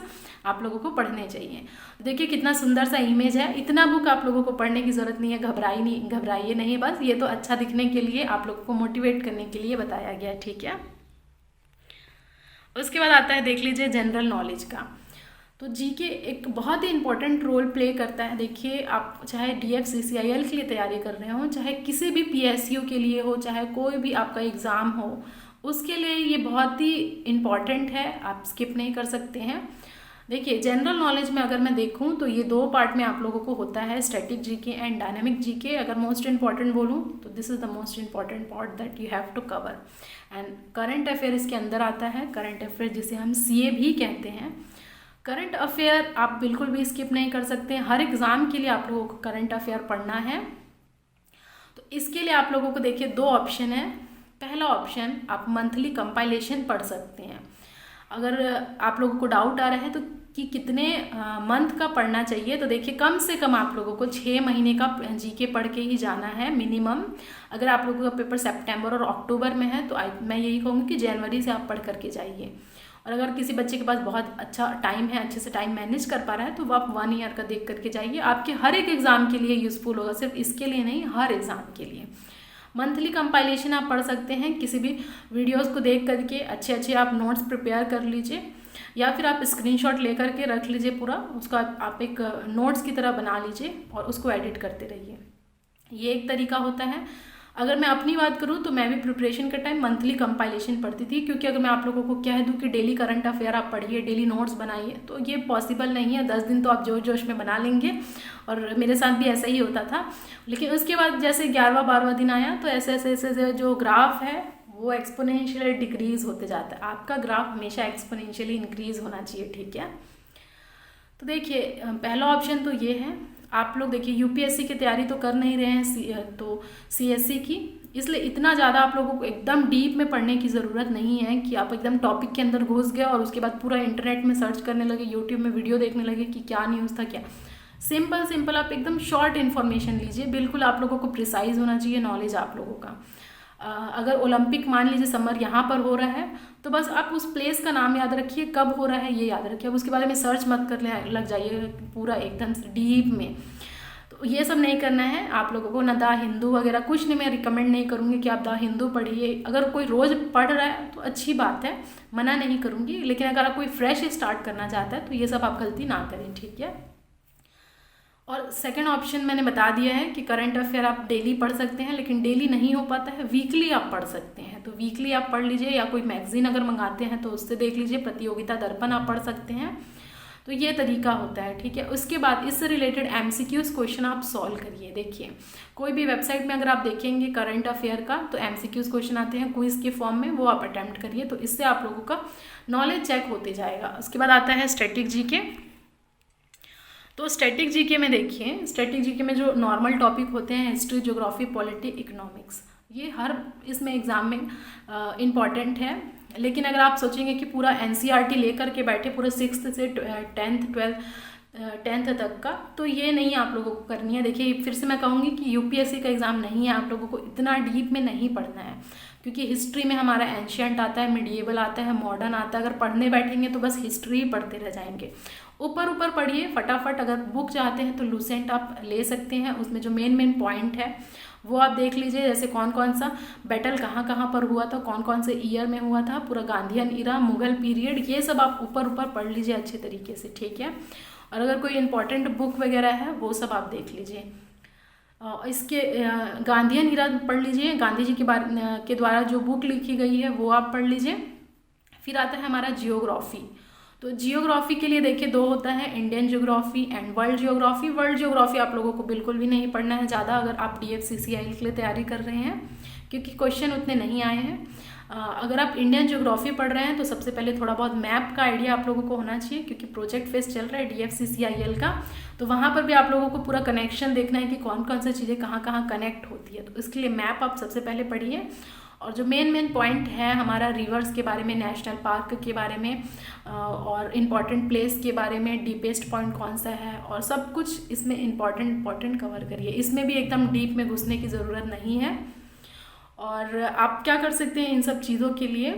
आप लोगों को पढ़ने चाहिए। देखिए कितना सुंदर सा इमेज है। इतना बुक आप लोगों को पढ़ने की ज़रूरत नहीं है, घबराइए नहीं, बस ये तो अच्छा दिखने के लिए, आप लोगों को मोटिवेट करने के लिए बताया गया है, ठीक है। उसके बाद आता है, देख लीजिए, जनरल नॉलेज का। तो जीके एक बहुत ही इंपॉर्टेंट रोल प्ले करता है। देखिए, आप चाहे DFCCIL के लिए तैयारी कर रहे हो, चाहे किसी भी PSU के लिए हो, चाहे कोई भी आपका एग्ज़ाम हो, उसके लिए ये बहुत ही इम्पॉर्टेंट है, आप स्किप नहीं कर सकते हैं। देखिए, जनरल नॉलेज में अगर मैं देखूं तो ये 2 पार्ट में आप लोगों को होता है, static GK and dynamic GK. अगर मोस्ट इंपॉर्टेंट बोलूं तो this is the most important part that you have to cover. And current affair इसके अंदर आता है। करंट अफेयर जिसे हम CA भी कहते हैं। करंट अफेयर आप बिल्कुल भी स्किप नहीं कर सकते। हर एग्ज़ाम के लिए आप लोगों को करंट अफेयर पढ़ना है। तो इसके लिए आप लोगों को देखिए 2 ऑप्शन है। पहला ऑप्शन, आप मंथली कंपाइलेशन पढ़ सकते हैं। अगर आप लोगों को डाउट आ रहा है तो कि कितने मंथ का पढ़ना चाहिए, तो देखिए कम से कम आप लोगों को 6 महीने का जीके पढ़ के ही जाना है मिनिमम। अगर आप लोगों का पेपर सितंबर और अक्टूबर में है तो मैं यही कहूँगी कि जनवरी से आप पढ़ करके जाइए। और अगर किसी बच्चे के पास बहुत अच्छा टाइम है, अच्छे से टाइम मैनेज कर पा रहा है, तो वो आप 1 ईयर का देख करके जाइए। आपके हर एक एग्ज़ाम के लिए यूज़फुल होगा, सिर्फ इसके लिए नहीं, हर एग्ज़ाम के लिए। मंथली कंपाइलेशन आप पढ़ सकते हैं, किसी भी वीडियोस को देख करके अच्छे आप नोट्स प्रिपेयर कर लीजिए, या फिर आप स्क्रीनशॉट लेकर के रख लीजिए पूरा, उसका आप एक नोट्स की तरह बना लीजिए और उसको एडिट करते रहिए। ये एक तरीका होता है। अगर मैं अपनी बात करूं तो मैं भी प्रिपरेशन के टाइम मंथली कंपाइलेशन पढ़ती थी, क्योंकि अगर मैं आप लोगों को कह दूं कि डेली करंट अफेयर आप पढ़िए, डेली नोट्स बनाइए, तो ये पॉसिबल नहीं है। 10 दिन तो आप जोश जोश में बना लेंगे, और मेरे साथ भी ऐसा ही होता था। लेकिन उसके बाद जैसे 11वां-12वां दिन आया तो ऐसे जो ग्राफ है वो एक्सपोनेंशियली डिक्रीज होते जाता है। आपका ग्राफ हमेशा एक्सपोनेंशियली इंक्रीज होना चाहिए, ठीक है। तो देखिए, पहला ऑप्शन तो ये है। आप लोग देखिए UPSC की तैयारी तो कर नहीं रहे हैं, तो CSC की, इसलिए इतना ज़्यादा आप लोगों को एकदम डीप में पढ़ने की ज़रूरत नहीं है कि आप एकदम टॉपिक के अंदर घुस गए और उसके बाद पूरा इंटरनेट में सर्च करने लगे, यूट्यूब में वीडियो देखने लगे कि क्या न्यूज़ था क्या। सिंपल आप एकदम शॉर्ट इन्फॉर्मेशन लीजिए। बिल्कुल आप लोगों को प्रिसाइज होना चाहिए नॉलेज आप लोगों का। अगर ओलंपिक मान लीजिए समर यहाँ पर हो रहा है, तो बस आप उस प्लेस का नाम याद रखिए, कब हो रहा है ये याद रखिए। अब उसके बारे में सर्च मत कर लग जाइए पूरा एकदम से डीप में, तो ये सब नहीं करना है आप लोगों को। ना द हिंदू वगैरह कुछ नहीं, मैं रिकमेंड नहीं करूँगी कि आप द हिंदू पढ़िए। अगर कोई रोज़ पढ़ रहा है तो अच्छी बात है, मना नहीं करूँगी, लेकिन अगर आप कोई फ्रेश स्टार्ट करना चाहता है तो ये सब आप गलती ना करें, ठीक है। और सेकंड ऑप्शन मैंने बता दिया है कि करंट अफेयर आप डेली पढ़ सकते हैं, लेकिन डेली नहीं हो पाता है, वीकली आप पढ़ सकते हैं। तो वीकली आप पढ़ लीजिए, या कोई मैगजीन अगर मंगाते हैं तो उससे देख लीजिए। प्रतियोगिता दर्पण आप पढ़ सकते हैं। तो ये तरीका होता है, ठीक है। उसके बाद इससे रिलेटेड MCQs क्वेश्चन आप सॉल्व करिए। देखिए कोई भी वेबसाइट में अगर आप देखेंगे करंट अफेयर का तो MCQs क्वेश्चन आते हैं क्विज के फॉर्म में, वो आप अटेम्प्ट करिए, तो इससे आप लोगों का नॉलेज चेक होते जाएगा। उसके बाद आता है स्टैटिक जीके। तो स्टैटिक जीके में देखिए, स्टैटिक जीके में जो नॉर्मल टॉपिक होते हैं हिस्ट्री, ज्योग्राफी, पॉलिटी, इकोनॉमिक्स, ये हर इसमें एग्जाम में इम्पॉर्टेंट है। लेकिन अगर आप सोचेंगे कि पूरा NCERT लेकर के बैठे पूरा 6th से 10th 10th तक का, तो ये नहीं आप लोगों को करनी है। देखिए फिर से मैं कहूँगी कि UPSC का एग्ज़ाम नहीं है, आप लोगों को इतना डीप में नहीं पढ़ना है, क्योंकि हिस्ट्री में हमारा एंशियंट आता है, मिडिएवल आता है, मॉडर्न आता है। अगर पढ़ने बैठेंगे तो बस हिस्ट्री ही पढ़ते रह जाएंगे। ऊपर ऊपर पढ़िए फटाफट। अगर बुक चाहते हैं तो लूसेंट आप ले सकते हैं, उसमें जो मेन पॉइंट है वो आप देख लीजिए, जैसे कौन कौन सा बैटल कहाँ पर हुआ था, कौन कौन से ईयर में हुआ था, पूरा गांधीयन इरा, मुगल पीरियड, ये सब आप ऊपर ऊपर पढ़ लीजिए अच्छे तरीके से, ठीक है। और अगर कोई इंपॉर्टेंट बुक वगैरह है वो सब आप देख लीजिए। इसके गांधीयन इरा पढ़ लीजिए, गांधी जी के द्वारा जो बुक लिखी गई है वो आप पढ़ लीजिए। फिर आता है हमारा जियोग्राफी। तो जियोग्राफी के लिए देखिए 2 होता है, Indian geography and world geography. World geography आप लोगों को बिल्कुल भी नहीं पढ़ना है ज़्यादा अगर आप DFCCIL के लिए तैयारी कर रहे हैं, क्योंकि क्वेश्चन उतने नहीं आए हैं। अगर आप इंडियन जियोग्राफी पढ़ रहे हैं तो सबसे पहले थोड़ा बहुत मैप का आइडिया आप लोगों को होना चाहिए, क्योंकि प्रोजेक्ट फेस चल रहा है DFCCIL का, तो वहाँ पर भी आप लोगों को पूरा कनेक्शन देखना है कि कौन कौन सी चीज़ें कहाँ कहाँ कनेक्ट होती है। तो इसके लिए मैप आप सबसे पहले पढ़िए। और जो मेन पॉइंट है हमारा रिवर्स के बारे में, नेशनल पार्क के बारे में, और इम्पॉर्टेंट प्लेस के बारे में, डीपेस्ट पॉइंट कौन सा है, और सब कुछ इसमें इम्पॉर्टेंट कवर करिए। इसमें भी एकदम डीप में घुसने की ज़रूरत नहीं है। और आप क्या कर सकते हैं इन सब चीज़ों के लिए,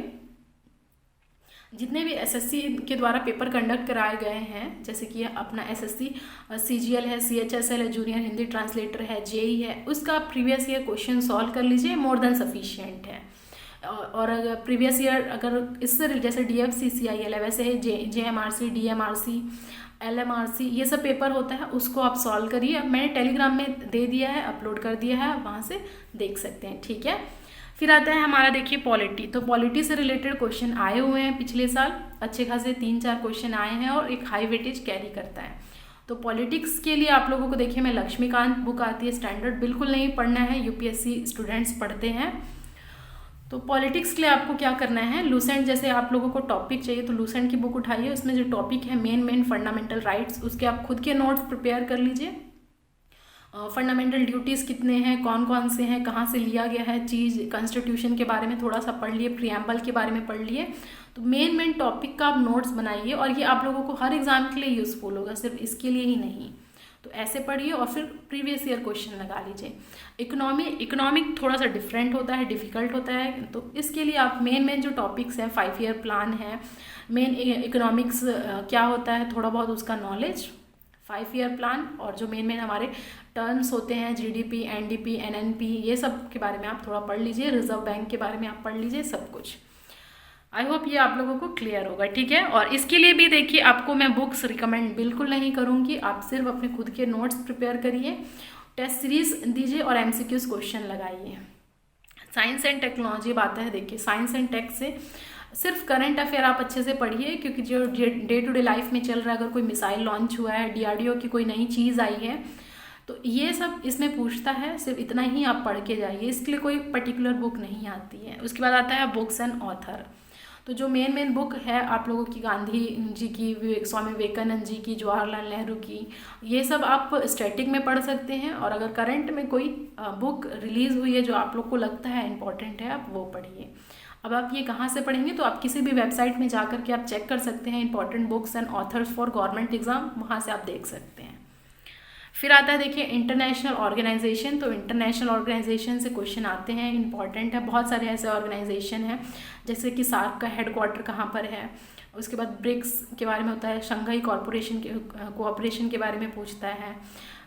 जितने भी SSC के द्वारा पेपर कंडक्ट कराए गए हैं, जैसे कि अपना SSC CGL है, CHSL है, जूनियर हिंदी ट्रांसलेटर है, JEE है, उसका प्रीवियस ईयर क्वेश्चन सॉल्व कर लीजिए, मोर देन सफिशिएंट है। और अगर प्रीवियस ईयर अगर इससे जैसे DFCCIL है वैसे है JMRC, DMRC, LMRC, ये सब पेपर होता है, उसको आप सॉल्व करिए। मैंने टेलीग्राम में दे दिया है, अपलोड कर दिया है, वहाँ से देख सकते हैं, ठीक है। फिर आता है हमारा देखिए पॉलिटी। तो पॉलिटी से रिलेटेड क्वेश्चन आए हुए हैं पिछले साल, अच्छे खासे 3-4 क्वेश्चन आए हैं और एक हाई वेटेज कैरी करता है। तो पॉलिटिक्स के लिए आप लोगों को देखिए मैं लक्ष्मीकांत बुक आती है, स्टैंडर्ड बिल्कुल नहीं पढ़ना है, UPSC स्टूडेंट्स पढ़ते हैं। तो पॉलिटिक्स के लिए आपको क्या करना है, लूसेंट जैसे आप लोगों को टॉपिक चाहिए तो लूसेंट की बुक उठाइए, उसमें जो टॉपिक है मेन फंडामेंटल राइट्स, उसके आप खुद के नोट्स प्रिपेयर कर लीजिए। फंडामेंटल ड्यूटीज़ कितने हैं, कौन कौन से हैं, कहाँ से लिया गया है चीज़, कॉन्स्टिट्यूशन के बारे में थोड़ा सा पढ़ लिए, प्रियम्बल के बारे में पढ़ लिए। तो मेन टॉपिक का आप नोट्स बनाइए, और ये आप लोगों को हर एग्जाम के लिए यूज़फुल होगा, सिर्फ इसके लिए ही नहीं। तो ऐसे पढ़िए और फिर प्रीवियस ईयर क्वेश्चन लगा लीजिए। इकोनॉमिक थोड़ा सा डिफरेंट होता है, डिफ़िकल्ट होता है, तो इसके लिए आप मेन जो टॉपिक्स हैं, 5 ईयर प्लान है, मेन इकोनॉमिक्स क्या होता है, थोड़ा बहुत उसका नॉलेज, 5 ईयर प्लान, और जो मेन हमारे टर्म्स होते हैं GDP, NDP, NNP, ये सब के बारे में आप थोड़ा पढ़ लीजिए, रिजर्व बैंक के बारे में आप पढ़ लीजिए, सब कुछ। आई होप ये आप लोगों को क्लियर होगा, ठीक है। और इसके लिए भी देखिए आपको मैं बुक्स रिकमेंड बिल्कुल नहीं करूँगी, आप सिर्फ अपने खुद के नोट्स प्रिपेयर करिए, टेस्ट सीरीज दीजिए और MCQs क्वेश्चन लगाइए। साइंस एंड टेक्नोलॉजी बात है, देखिए साइंस एंड टेक से सिर्फ करंट अफेयर आप अच्छे से पढ़िए, क्योंकि जो डे टू डे लाइफ में चल रहा है, अगर कोई मिसाइल लॉन्च हुआ है, DRDO की कोई नई चीज़ आई है, तो ये सब इसमें पूछता है, सिर्फ इतना ही आप पढ़ के जाइए, इसके लिए कोई पर्टिकुलर बुक नहीं आती है। उसके बाद आता है बुक्स एंड ऑथर। तो जो मेन बुक है आप लोगों की गांधी जी की, स्वामी विवेकानंद जी की, जवाहरलाल नेहरू की, ये सब आप स्टैटिक में पढ़ सकते हैं। और अगर करंट में कोई बुक रिलीज़ हुई है जो आप लोग को लगता है इम्पॉर्टेंट है, आप वो पढ़िए। अब आप ये कहाँ से पढ़ेंगे, तो आप किसी भी वेबसाइट में जाकर के आप चेक कर सकते हैं important books and authors for government exam, वहाँ से आप देख सकते हैं। फिर आता है देखिए इंटरनेशनल ऑर्गेनाइजेशन। तो इंटरनेशनल ऑर्गेनाइजेशन से क्वेश्चन आते हैं, इंपॉर्टेंट है, बहुत सारे ऐसे ऑर्गेनाइजेशन हैं, जैसे कि सार्क का हेडक्वार्टर कहाँ पर है, उसके बाद ब्रिक्स के बारे में होता है, शंघाई कोऑपरेशन के बारे में पूछता है,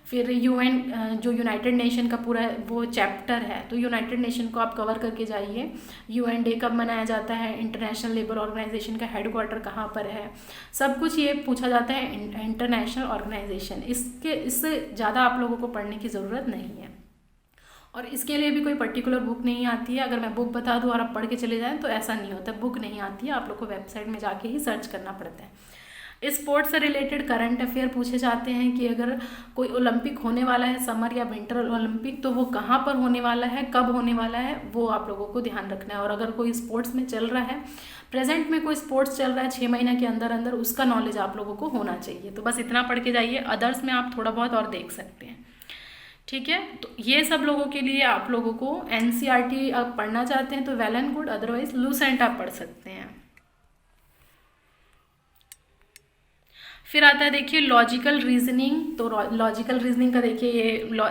फिर UN जो यूनाइटेड नेशन का पूरा वो चैप्टर है, तो यूनाइटेड नेशन को आप कवर करके जाइए। UN डे कब मनाया जाता है, इंटरनेशनल लेबर ऑर्गेनाइजेशन का हेडक्वार्टर कहाँ पर है, सब कुछ ये पूछा जाता है इंटरनेशनल ऑर्गेनाइजेशन। इससे ज़्यादा आप लोगों को पढ़ने की ज़रूरत नहीं है, और इसके लिए भी कोई पर्टिकुलर बुक नहीं आती है। अगर मैं बुक बता दूँ और आप पढ़ के चले जाएँ तो ऐसा नहीं होता, बुक नहीं आती है, आप लोग को वेबसाइट में जाके ही सर्च करना पड़ता है। स्पोर्ट्स से रिलेटेड करंट अफेयर पूछे जाते हैं कि अगर कोई ओलंपिक होने वाला है, समर या विंटर ओलंपिक, तो वो कहाँ पर होने वाला है, कब होने वाला है, वो आप लोगों को ध्यान रखना है। और अगर कोई स्पोर्ट्स में चल रहा है, प्रेजेंट में कोई स्पोर्ट्स चल रहा है 6 महीने के अंदर अंदर, उसका नॉलेज आप लोगों को होना चाहिए। तो बस इतना पढ़ के जाइए, अदर्स में आप थोड़ा बहुत और देख सकते हैं, ठीक है। तो ये सब लोगों के लिए आप लोगों को एनसीईआरटी आप पढ़ना चाहते हैं तो well and good, otherwise Lucent आप पढ़ सकते हैं। फिर आता है देखिए लॉजिकल रीजनिंग। तो लॉजिकल रीजनिंग का देखिए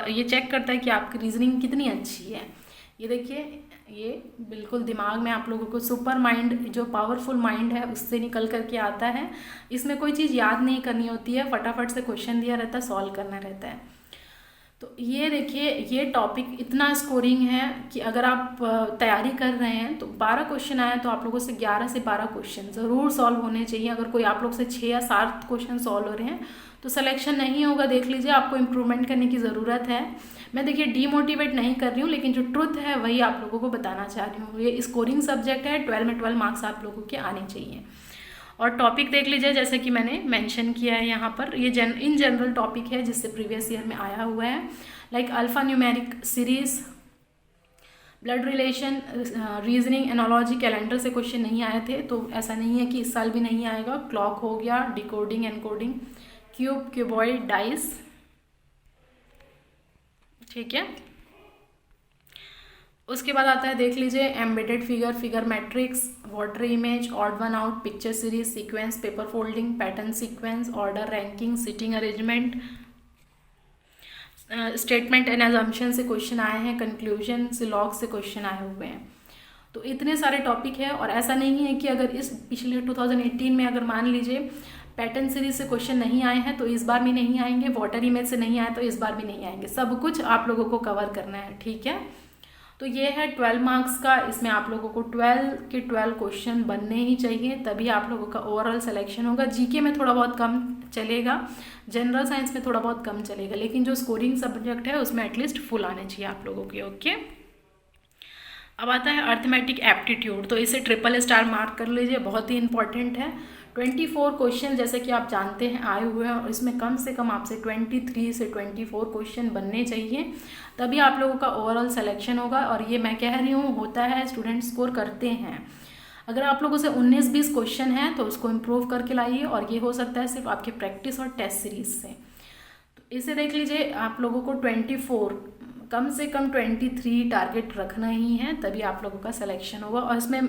ये चेक करता है कि आपकी रीजनिंग कितनी अच्छी है। ये देखिए, ये बिल्कुल दिमाग में आप लोगों को सुपर माइंड, जो पावरफुल माइंड है उससे निकल करके आता है। इसमें कोई चीज़ याद नहीं करनी होती है, फटाफट से क्वेश्चन दिया रहता है, सॉल्व करना रहता है। तो ये देखिए, ये टॉपिक इतना स्कोरिंग है कि अगर आप तैयारी कर रहे हैं तो 12 क्वेश्चन आए तो आप लोगों से 11 से 12 क्वेश्चन ज़रूर सॉल्व होने चाहिए। अगर कोई आप लोग से 6 या 7 क्वेश्चन सॉल्व हो रहे हैं तो सिलेक्शन नहीं होगा, देख लीजिए, आपको इम्प्रूवमेंट करने की ज़रूरत है। मैं देखिए डीमोटिवेट नहीं कर रही हूँ, लेकिन जो ट्रुथ है वही आप लोगों को बताना चाह रही हूँ। ये स्कोरिंग सब्जेक्ट है, 12 में 12 मार्क्स आप लोगों के आने चाहिए। और टॉपिक देख लीजिए, जैसे कि मैंने मेंशन किया है यहाँ पर, ये इन जनरल टॉपिक है जिससे प्रीवियस ईयर में आया हुआ है, like alpha numeric series, blood relation, reasoning, analogy, calendar से क्वेश्चन नहीं आए थे, तो ऐसा नहीं है कि इस साल भी नहीं आएगा। क्लॉक हो गया, decoding, encoding, cube, cuboid, dice, ठीक है। उसके बाद आता है देख लीजिए embedded figure, figure matrix, water image, odd one out, picture series, sequence, paper folding, pattern sequence, order, ranking, sitting arrangement, statement and assumption से क्वेश्चन आए हैं, कंक्लूजन से, लॉग से क्वेश्चन आए हुए हैं। तो इतने सारे टॉपिक है, और ऐसा नहीं है कि अगर इस पिछले 2018 में अगर मान लीजिए पैटर्न सीरीज से क्वेश्चन नहीं आए हैं तो इस बार भी नहीं आएंगे, वाटर इमेज से नहीं आए तो इस बार भी नहीं आएंगे, सब कुछ आप लोगों को कवर करना है, ठीक है। तो ये है 12 मार्क्स का, इसमें आप लोगों को 12 के 12 क्वेश्चन बनने ही चाहिए, तभी आप लोगों का ओवरऑल सिलेक्शन होगा। जीके में थोड़ा बहुत कम चलेगा, जनरल साइंस में थोड़ा बहुत कम चलेगा, लेकिन जो स्कोरिंग सब्जेक्ट है उसमें एटलीस्ट फुल आने चाहिए आप लोगों के, ओके। अब आता है अर्थमेटिक एप्टीट्यूड, तो इसे ट्रिपल स्टार मार्क कर लीजिए, बहुत ही इंपॉर्टेंट है। 24 क्वेश्चन जैसे कि आप जानते हैं आए हुए हैं, और इसमें कम से कम आपसे 23 से 24 क्वेश्चन बनने चाहिए, तभी आप लोगों का ओवरऑल सिलेक्शन होगा। और ये मैं कह रही हूँ होता है, स्टूडेंट स्कोर करते हैं। अगर आप लोगों से 19-20 क्वेश्चन हैं तो उसको इम्प्रूव करके लाइए, और ये हो सकता है सिर्फ आपके प्रैक्टिस और टेस्ट सीरीज से। तो इसे देख लीजिए, आप लोगों को 24, कम से कम 23 टारगेट रखना ही है, तभी आप लोगों का सिलेक्शन होगा। और इसमें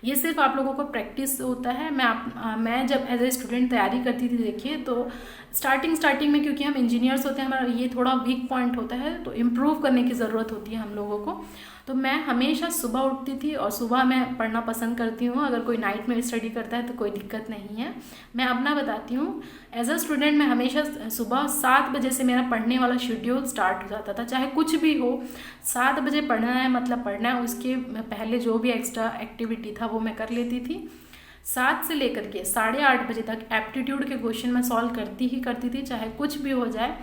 ये सिर्फ आप लोगों को प्रैक्टिस होता है। मैं जब एज ए स्टूडेंट तैयारी करती थी, देखिए, तो स्टार्टिंग में, क्योंकि हम इंजीनियर्स होते हैं, हमारा ये थोड़ा वीक पॉइंट होता है, तो इम्प्रूव करने की ज़रूरत होती है हम लोगों को। तो मैं हमेशा सुबह उठती थी, और सुबह मैं पढ़ना पसंद करती हूँ। अगर कोई नाइट में स्टडी करता है तो कोई दिक्कत नहीं है। मैं अपना बताती हूँ, एज अ स्टूडेंट मैं हमेशा सुबह 7 बजे से मेरा पढ़ने वाला शेड्यूल स्टार्ट हो जाता था, चाहे कुछ भी हो, 7 बजे पढ़ना है मतलब पढ़ना है। उसके पहले जो भी एक्स्ट्रा एक्टिविटी था वो मैं कर लेती थी। 7 से लेकर के 8:30 बजे तक एप्टीट्यूड के क्वेश्चन मैं सॉल्व करती थी, चाहे कुछ भी हो जाए।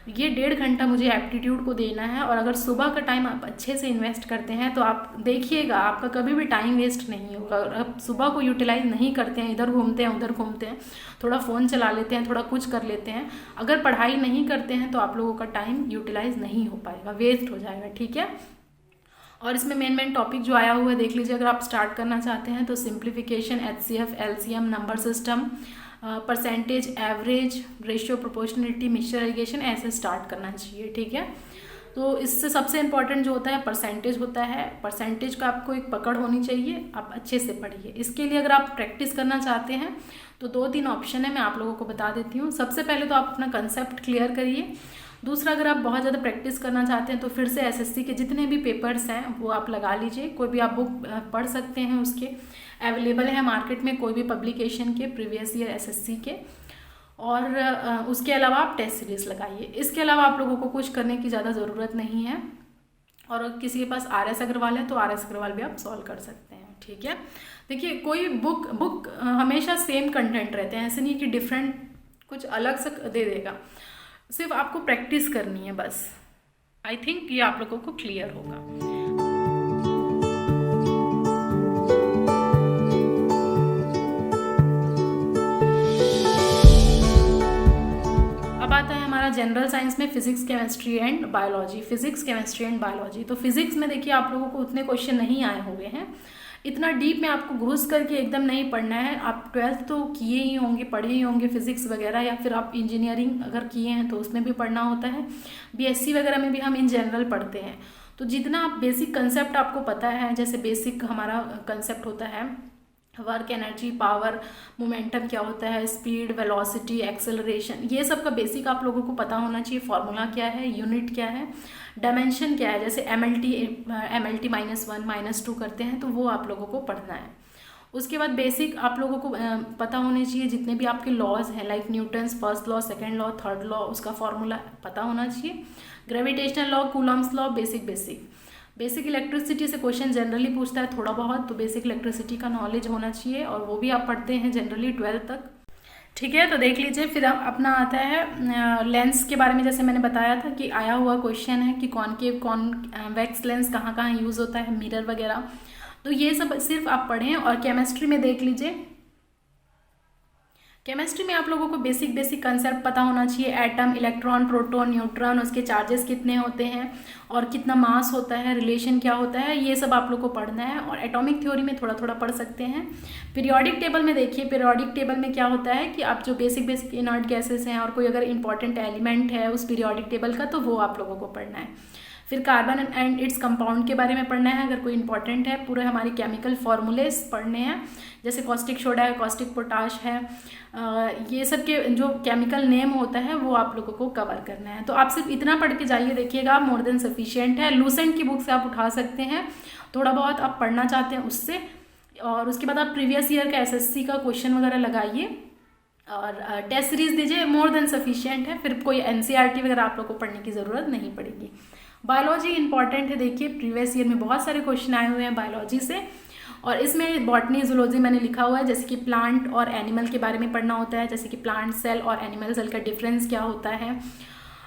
ये 1.5 घंटा मुझे एप्टीट्यूड को देना है, और अगर सुबह का टाइम आप अच्छे से इन्वेस्ट करते हैं तो आप देखिएगा आपका कभी भी टाइम वेस्ट नहीं होगा। और आप सुबह को यूटिलाइज नहीं करते हैं, इधर घूमते हैं उधर घूमते हैं, थोड़ा फ़ोन चला लेते हैं, थोड़ा कुछ कर लेते हैं, अगर पढ़ाई नहीं करते हैं तो आप लोगों का टाइम यूटिलाइज नहीं हो पाएगा, वेस्ट हो जाएगा, ठीक है। और इसमें मेन टॉपिक जो आया हुआ है देख लीजिए, अगर आप स्टार्ट करना चाहते हैं तो simplification, HCF, LCM, number system, percentage, average, ratio, proportionality, mixture allegation, ऐसे स्टार्ट करना चाहिए, ठीक है। तो इससे सबसे इम्पॉर्टेंट जो होता है परसेंटेज होता है। परसेंटेज का आपको एक पकड़ होनी चाहिए, आप अच्छे से पढ़िए। इसके लिए अगर आप प्रैक्टिस करना चाहते हैं तो 2-3 ऑप्शन है, मैं आप लोगों को बता देती हूँ। सबसे पहले तो आप अपना कंसेप्ट क्लियर करिए। दूसरा, अगर आप बहुत ज़्यादा प्रैक्टिस करना चाहते हैं तो फिर से SSC के जितने भी पेपर्स हैं वो आप लगा लीजिए। कोई भी आप बुक पढ़ सकते हैं, उसके अवेलेबल है मार्केट में कोई भी पब्लिकेशन के, प्रीवियस ईयर SSC के। और उसके अलावा आप टेस्ट सीरीज लगाइए। इसके अलावा आप लोगों को कुछ करने की ज़्यादा ज़रूरत नहीं है। और किसी के पास RS अग्रवाल है तो RS अग्रवाल भी आप सॉल्व कर सकते हैं, ठीक है। देखिए, कोई बुक हमेशा सेम कंटेंट रहते हैं, ऐसे नहीं कि डिफरेंट कुछ अलग से दे देगा। सिर्फ आपको प्रैक्टिस करनी है बस। आई थिंक ये आप लोगों को क्लियर होगा। आता है हमारा जनरल साइंस में physics chemistry and biology. Physics chemistry and biology, तो फिजिक्स में देखिए आप लोगों को उतने क्वेश्चन नहीं आए हुए हैं, इतना डीप में आपको घुस करके एकदम नहीं पढ़ना है। आप 12th तो किए ही होंगे, पढ़े ही होंगे फिजिक्स वगैरह, या फिर आप इंजीनियरिंग अगर किए हैं तो उसमें भी पढ़ना होता है। बीएससी वगैरह में भी हम इन जनरल पढ़ते हैं। तो जितना आप बेसिक कंसेप्ट आपको पता है, जैसे बेसिक हमारा कंसेप्ट होता है वर्क, एनर्जी, पावर, मोमेंटम क्या होता है, स्पीड, वेलोसिटी, एक्सेलरेशन, ये सब का बेसिक आप लोगों को पता होना चाहिए। फॉर्मूला क्या है, यूनिट क्या है, डायमेंशन क्या है, जैसे MLT -1 -2 करते हैं तो वो आप लोगों को पढ़ना है। उसके बाद बेसिक आप लोगों को पता होने चाहिए जितने भी आपके लॉज हैं, like Newton's first law, second law, third law, उसका फॉर्मूला पता होना चाहिए। Gravitational law, Coulomb's law, basic electricity से क्वेश्चन जनरली पूछता है थोड़ा बहुत, तो बेसिक इलेक्ट्रिसिटी का नॉलेज होना चाहिए, और वो भी आप पढ़ते हैं जनरली 12th तक। ठीक है, तो देख लीजिए। फिर अपना आता है लेंस के बारे में, जैसे मैंने बताया था कि आया हुआ क्वेश्चन है कि कॉन्वेक्स लेंस कहाँ कहाँ यूज़ होता है, मिरर वगैरह, तो ये सब सिर्फ आप पढ़ें। और केमिस्ट्री में देख लीजिए, केमिस्ट्री में आप लोगों को बेसिक कंसेप्ट पता होना चाहिए। एटम, इलेक्ट्रॉन, प्रोटॉन, न्यूट्रॉन, उसके चार्जेस कितने होते हैं और कितना मास होता है, रिलेशन क्या होता है, ये सब आप लोग को पढ़ना है। और एटॉमिक थ्योरी में थोड़ा थोड़ा पढ़ सकते हैं। पीरियोडिक टेबल में देखिए, पीरियोडिक टेबल में क्या होता है कि आप जो बेसिक इनर्ट गैसेस हैं और कोई अगर इंपॉर्टेंट एलिमेंट है उस पीरियोडिक टेबल का, तो वो आप लोगों को पढ़ना है। फिर कार्बन एंड इट्स कंपाउंड के बारे में पढ़ना है, अगर कोई इंपॉर्टेंट है। पूरे हमारे केमिकल फॉर्मूलेस पढ़ने हैं, जैसे कॉस्टिक सोडा है, कॉस्टिक पोटाश है, ये सब के जो केमिकल नेम होता है वो आप लोगों को कवर करना है। तो आप सिर्फ इतना पढ़ के जाइए, देखिएगा मोर देन सफिशिएंट है। लूसेंट की बुक से आप उठा सकते हैं, थोड़ा बहुत आप पढ़ना चाहते हैं उससे, और उसके बाद आप प्रीवियस ईयर का SSC का क्वेश्चन वगैरह लगाइए और टेस्ट सीरीज दीजिए, मोर देन सफिशिएंट है। फिर कोई NCERT वगैरह आप लोग को पढ़ने की ज़रूरत नहीं पड़ेगी। बायोलॉजी इंपॉर्टेंट है, देखिए प्रीवियस ईयर में बहुत सारे क्वेश्चन आए हुए हैं बायोलॉजी से, और इसमें बॉटनी, जूलॉजी मैंने लिखा हुआ है, जैसे कि प्लांट और एनिमल के बारे में पढ़ना होता है, जैसे कि प्लांट सेल और एनिमल सेल का डिफरेंस क्या होता है,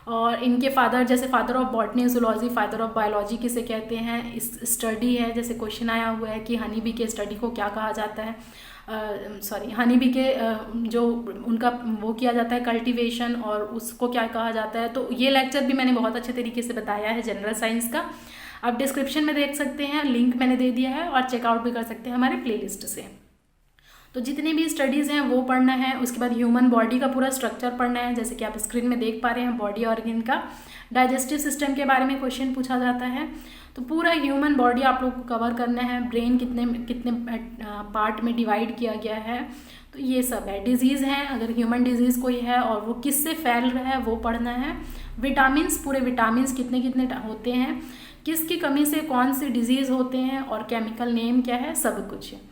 और इनके फादर, जैसे father of botany, zoology, father of biology किसे कहते हैं, इस स्टडी है, जैसे क्वेश्चन आया हुआ है कि हनी बी के स्टडी को क्या कहा जाता है, हनी बी के जो उनका वो किया जाता है कल्टीवेशन, और उसको क्या कहा जाता है। तो ये लेक्चर भी मैंने बहुत अच्छे तरीके से बताया है जनरल साइंस का, आप डिस्क्रिप्शन में देख सकते हैं, लिंक मैंने दे दिया है, और चेकआउट भी कर सकते हैं हमारे प्लेलिस्ट से। तो जितनी भी स्टडीज़ हैं वो पढ़ना है। उसके बाद ह्यूमन बॉडी का पूरा स्ट्रक्चर पढ़ना है, जैसे कि आप स्क्रीन में देख पा रहे हैं, बॉडी ऑर्गन का। डाइजेस्टिव सिस्टम के बारे में क्वेश्चन पूछा जाता है, तो पूरा ह्यूमन बॉडी आप लोग को कवर करना है। ब्रेन कितने पार्ट में डिवाइड किया गया है, तो ये सब है। डिजीज़ हैं, अगर ह्यूमन डिजीज़ कोई है और वो किससे फैल रहा है वो पढ़ना है। विटामिन्स, पूरे विटामिन्स कितने होते हैं, किसकी कमी से कौन से डिजीज़ होते हैं, और केमिकल नेम क्या है, सब कुछ है।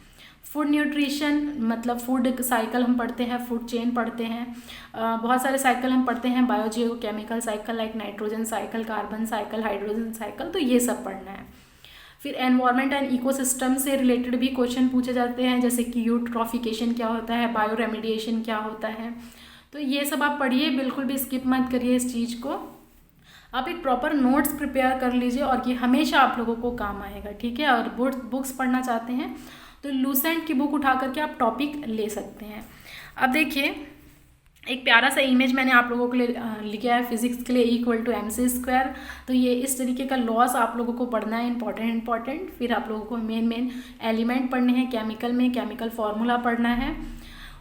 फूड न्यूट्रिशन, मतलब फूड साइकिल हम पढ़ते हैं, फूड चेन पढ़ते हैं, बहुत सारे साइकिल हम पढ़ते हैं, biogeochemical cycle, like nitrogen cycle, carbon cycle, hydrogen cycle, तो ये सब पढ़ना है। फिर एनवायरनमेंट एंड इकोसिस्टम से रिलेटेड भी क्वेश्चन पूछे जाते हैं, जैसे कि यूट्रॉफिकेशन क्या होता है, बायो रेमिडिएशन क्या होता है, तो ये सब आप पढ़िए, बिल्कुल भी स्किप मत करिए इस चीज़ को। आप एक प्रॉपर नोट्स प्रिपेयर कर लीजिए, और ये हमेशा आप लोगों को काम आएगा, ठीक है। और बुक्स पढ़ना चाहते हैं तो लूसेंट की बुक उठा करके आप टॉपिक ले सकते हैं। अब देखिए, एक प्यारा सा इमेज मैंने आप लोगों के लिए लिखा है, फिजिक्स के लिए =mc²। तो ये इस तरीके का लॉस आप लोगों को पढ़ना है, इंपॉर्टेंट। फिर आप लोगों को मेन एलिमेंट पढ़ने हैं, केमिकल में केमिकल फार्मूला पढ़ना है,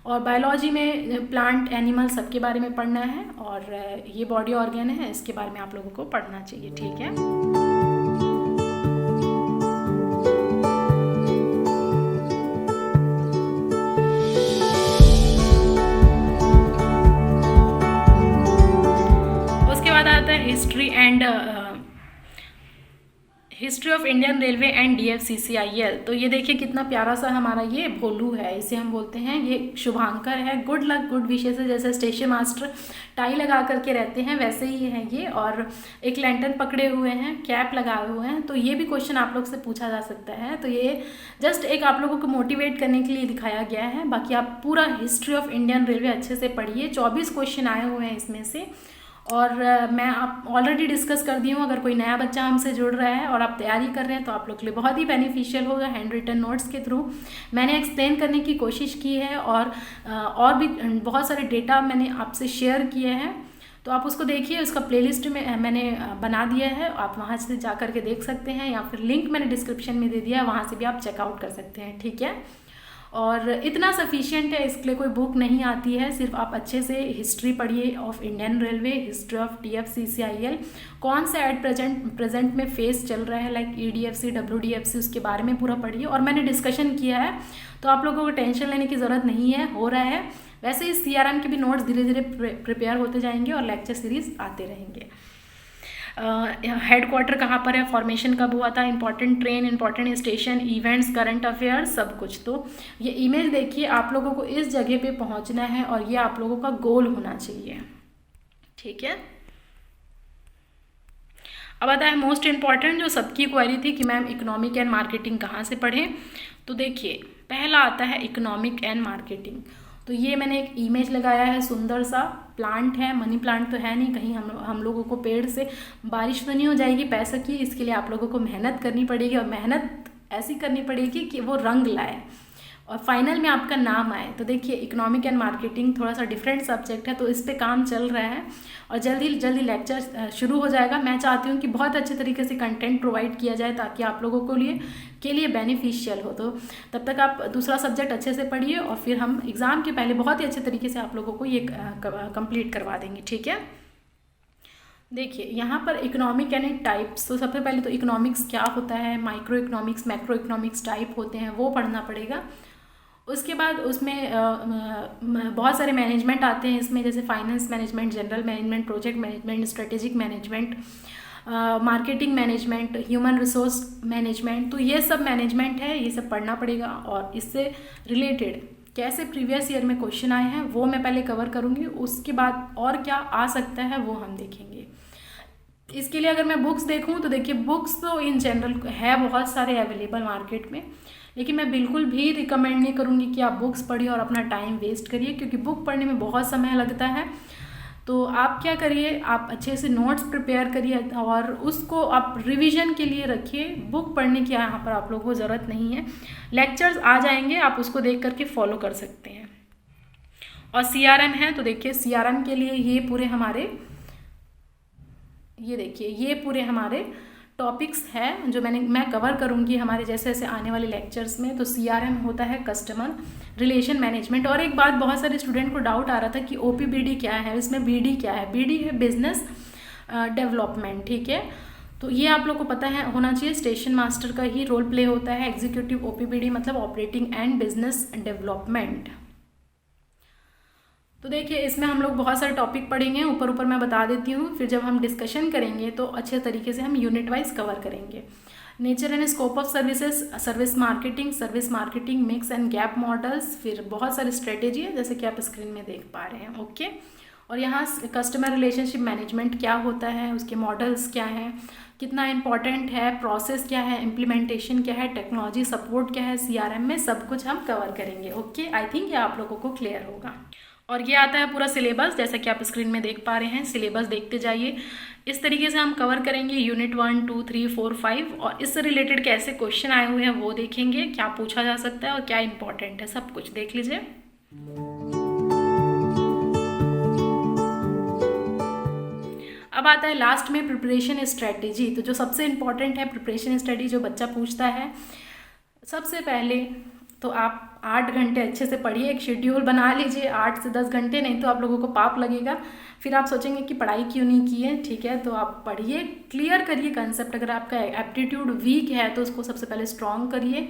और बायोलॉजी में प्लांट, एनिमल सबके बारे में पढ़ना है, और ये बॉडी ऑर्गन है, इसके बारे में आप लोगों को पढ़ना चाहिए, ठीक है। History of Indian railway and DFCCIL। तो ये देखिए कितना प्यारा सा हमारा ये भोलू है, इसे हम बोलते हैं, ये शुभांकर है। गुड लक, गुड विशेस है, जैसे स्टेशन मास्टर टाई लगा करके रहते हैं वैसे ही है ये, और एक लैंटर्न पकड़े हुए हैं, कैप लगाए हुए हैं। तो ये भी क्वेश्चन आप लोग से पूछा जा सकता है। तो ये जस्ट एक आप लोगों को मोटिवेट करने के लिए दिखाया गया है। बाकी आप पूरा हिस्ट्री ऑफ इंडियन रेलवे अच्छे से पढ़िए, 24 क्वेश्चन आए हुए हैं इसमें से, और मैं आप ऑलरेडी डिस्कस कर दी हूँ। अगर कोई नया बच्चा हमसे जुड़ रहा है और आप तैयारी कर रहे हैं तो आप लोग के लिए बहुत ही बेनिफिशियल होगा। हैंड रिटन नोट्स के थ्रू मैंने एक्सप्लेन करने की कोशिश की है, और भी बहुत सारे डेटा मैंने आपसे शेयर किए हैं। तो आप उसको देखिए, उसका प्लेलिस्ट में मैंने बना दिया है, आप वहाँ से जा कर के देख सकते हैं, या फिर लिंक मैंने डिस्क्रिप्शन में दे दिया है, वहाँ से भी आप चेकआउट कर सकते हैं, ठीक है। और इतना सफिशिएंट है, इसके लिए कोई बुक नहीं आती है, सिर्फ आप अच्छे से हिस्ट्री पढ़िए of Indian railway, history of TFCCIL, कौन सा एट प्रेजेंट में फेस चल रहा है, लाइक EDFC WDFC, उसके बारे में पूरा पढ़िए। और मैंने डिस्कशन किया है, तो आप लोगों को टेंशन लेने की ज़रूरत नहीं है, हो रहा है। वैसे इस CRM के भी नोट्स धीरे धीरे प्रिपेयर होते जाएंगे और लेक्चर सीरीज आते रहेंगे। हेडक्वार्टर कहाँ पर है, फॉर्मेशन कब हुआ था, important train, important station, events, current affairs, सब कुछ। तो ये इमेज देखिए, आप लोगों को इस जगह पे पहुंचना है और ये आप लोगों का गोल होना चाहिए, ठीक है। अब आता है मोस्ट इम्पॉर्टेंट, जो सबकी क्वेरी थी कि मैम इकोनॉमिक एंड मार्केटिंग कहाँ से पढ़ें। तो देखिए, पहला आता है इकोनॉमिक एंड मार्केटिंग। तो ये मैंने एक इमेज लगाया है, सुंदर सा प्लांट है, मनी प्लांट तो है नहीं, कहीं हम लोगों को पेड़ से बारिश तो नहीं हो जाएगी पैसों की, इसके लिए आप लोगों को मेहनत करनी पड़ेगी, और मेहनत ऐसी करनी पड़ेगी कि वो रंग लाए और फाइनल में आपका नाम आए। तो देखिए, इकोनॉमिक एंड मार्केटिंग थोड़ा सा डिफरेंट सब्जेक्ट है, तो इस पे काम चल रहा है और जल्दी जल्दी लेक्चर शुरू हो जाएगा। मैं चाहती हूँ कि बहुत अच्छे तरीके से कंटेंट प्रोवाइड किया जाए ताकि आप लोगों को के लिए बेनिफिशियल हो। तो तब तक आप दूसरा सब्जेक्ट अच्छे से पढ़िए और फिर हम एग्ज़ाम के पहले बहुत ही अच्छे तरीके से आप लोगों को ये कंप्लीट करवा देंगे, ठीक है। देखिए, यहाँ पर इकोनॉमिक यानी टाइप्स, तो सबसे पहले तो इकोनॉमिक्स क्या होता है, micro economics, macro economics type होते हैं, वो पढ़ना पड़ेगा। उसके बाद उसमें बहुत सारे मैनेजमेंट आते हैं इसमें, जैसे finance management, general management, project management, strategic management, marketing management, human resource management. तो ये सब मैनेजमेंट है, ये सब पढ़ना पड़ेगा। और इससे रिलेटेड कैसे प्रीवियस ईयर में क्वेश्चन आए हैं वो मैं पहले कवर करूँगी, उसके बाद और क्या आ सकता है वो हम देखेंगे। इसके लिए अगर मैं बुक्स देखूँ तो देखिए, बुक्स तो इन जनरल है बहुत सारे अवेलेबल मार्केट में, लेकिन मैं बिल्कुल भी रिकमेंड नहीं करूँगी कि आप बुक्स पढ़िए और अपना टाइम वेस्ट करिए, क्योंकि बुक पढ़ने में बहुत समय लगता है। तो आप क्या करिए, आप अच्छे से नोट्स प्रिपेयर करिए और उसको आप रिवीजन के लिए रखिए। बुक पढ़ने की यहाँ पर आप लोगों को ज़रूरत नहीं है, लेक्चर्स आ जाएंगे, आप उसको देख करके फॉलो कर सकते हैं। और CRM है, तो देखिए CRM के लिए ये पूरे हमारे टॉपिक्स हैं जो मैं कवर करूँगी हमारे जैसे जैसे आने वाले लेक्चर्स में। तो CRM होता है कस्टमर रिलेशन मैनेजमेंट। और एक बात बहुत सारे स्टूडेंट को डाउट आ रहा था कि OPBD क्या है, इसमें BD क्या है। BD है बिजनेस डेवलपमेंट, ठीक है। तो ये आप लोग को पता है होना चाहिए, स्टेशन मास्टर का ही रोल प्ले होता है। एग्जीक्यूटिव OPBD मतलब ऑपरेटिंग एंड बिजनेस डेवलपमेंट। तो देखिए, इसमें हम लोग बहुत सारे टॉपिक पढ़ेंगे, ऊपर ऊपर मैं बता देती हूँ, फिर जब हम डिस्कशन करेंगे तो अच्छे तरीके से हम यूनिट वाइज कवर करेंगे। Nature and scope of services, service marketing, mix and gap models, फिर बहुत सारी स्ट्रेटेजी है जैसे कि आप स्क्रीन में देख पा रहे हैं, ओके। और यहाँ कस्टमर रिलेशनशिप मैनेजमेंट क्या होता है, उसके मॉडल्स क्या हैं, कितना इंपॉर्टेंट है, प्रोसेस क्या है, इम्प्लीमेंटेशन क्या है, टेक्नोलॉजी सपोर्ट क्या है CRM में, सब कुछ हम कवर करेंगे, ओके। आई थिंक ये आप लोगों को क्लियर होगा। और ये आता है पूरा सिलेबस, जैसा कि आप स्क्रीन में देख पा रहे हैं। सिलेबस देखते जाइए, इस तरीके से हम कवर करेंगे यूनिट 1, 2, 3, 4, 5। और इससे रिलेटेड कैसे क्वेश्चन आए हुए हैं वो देखेंगे, क्या पूछा जा सकता है और क्या इंपॉर्टेंट है, सब कुछ देख लीजिए। अब आता है लास्ट में प्रिपरेशन स्ट्रेटेजी। तो जो सबसे इम्पॉर्टेंट है प्रिपरेशन स्ट्रेटेजी, जो बच्चा पूछता है, सबसे पहले तो आप 8 घंटे अच्छे से पढ़िए, एक शेड्यूल बना लीजिए 8 से 10 घंटे, नहीं तो आप लोगों को पाप लगेगा, फिर आप सोचेंगे कि पढ़ाई क्यों नहीं की है, ठीक है। तो आप पढ़िए, क्लियर करिए कंसेप्ट। अगर आपका एप्टीट्यूड वीक है तो उसको सबसे पहले स्ट्रॉन्ग करिए,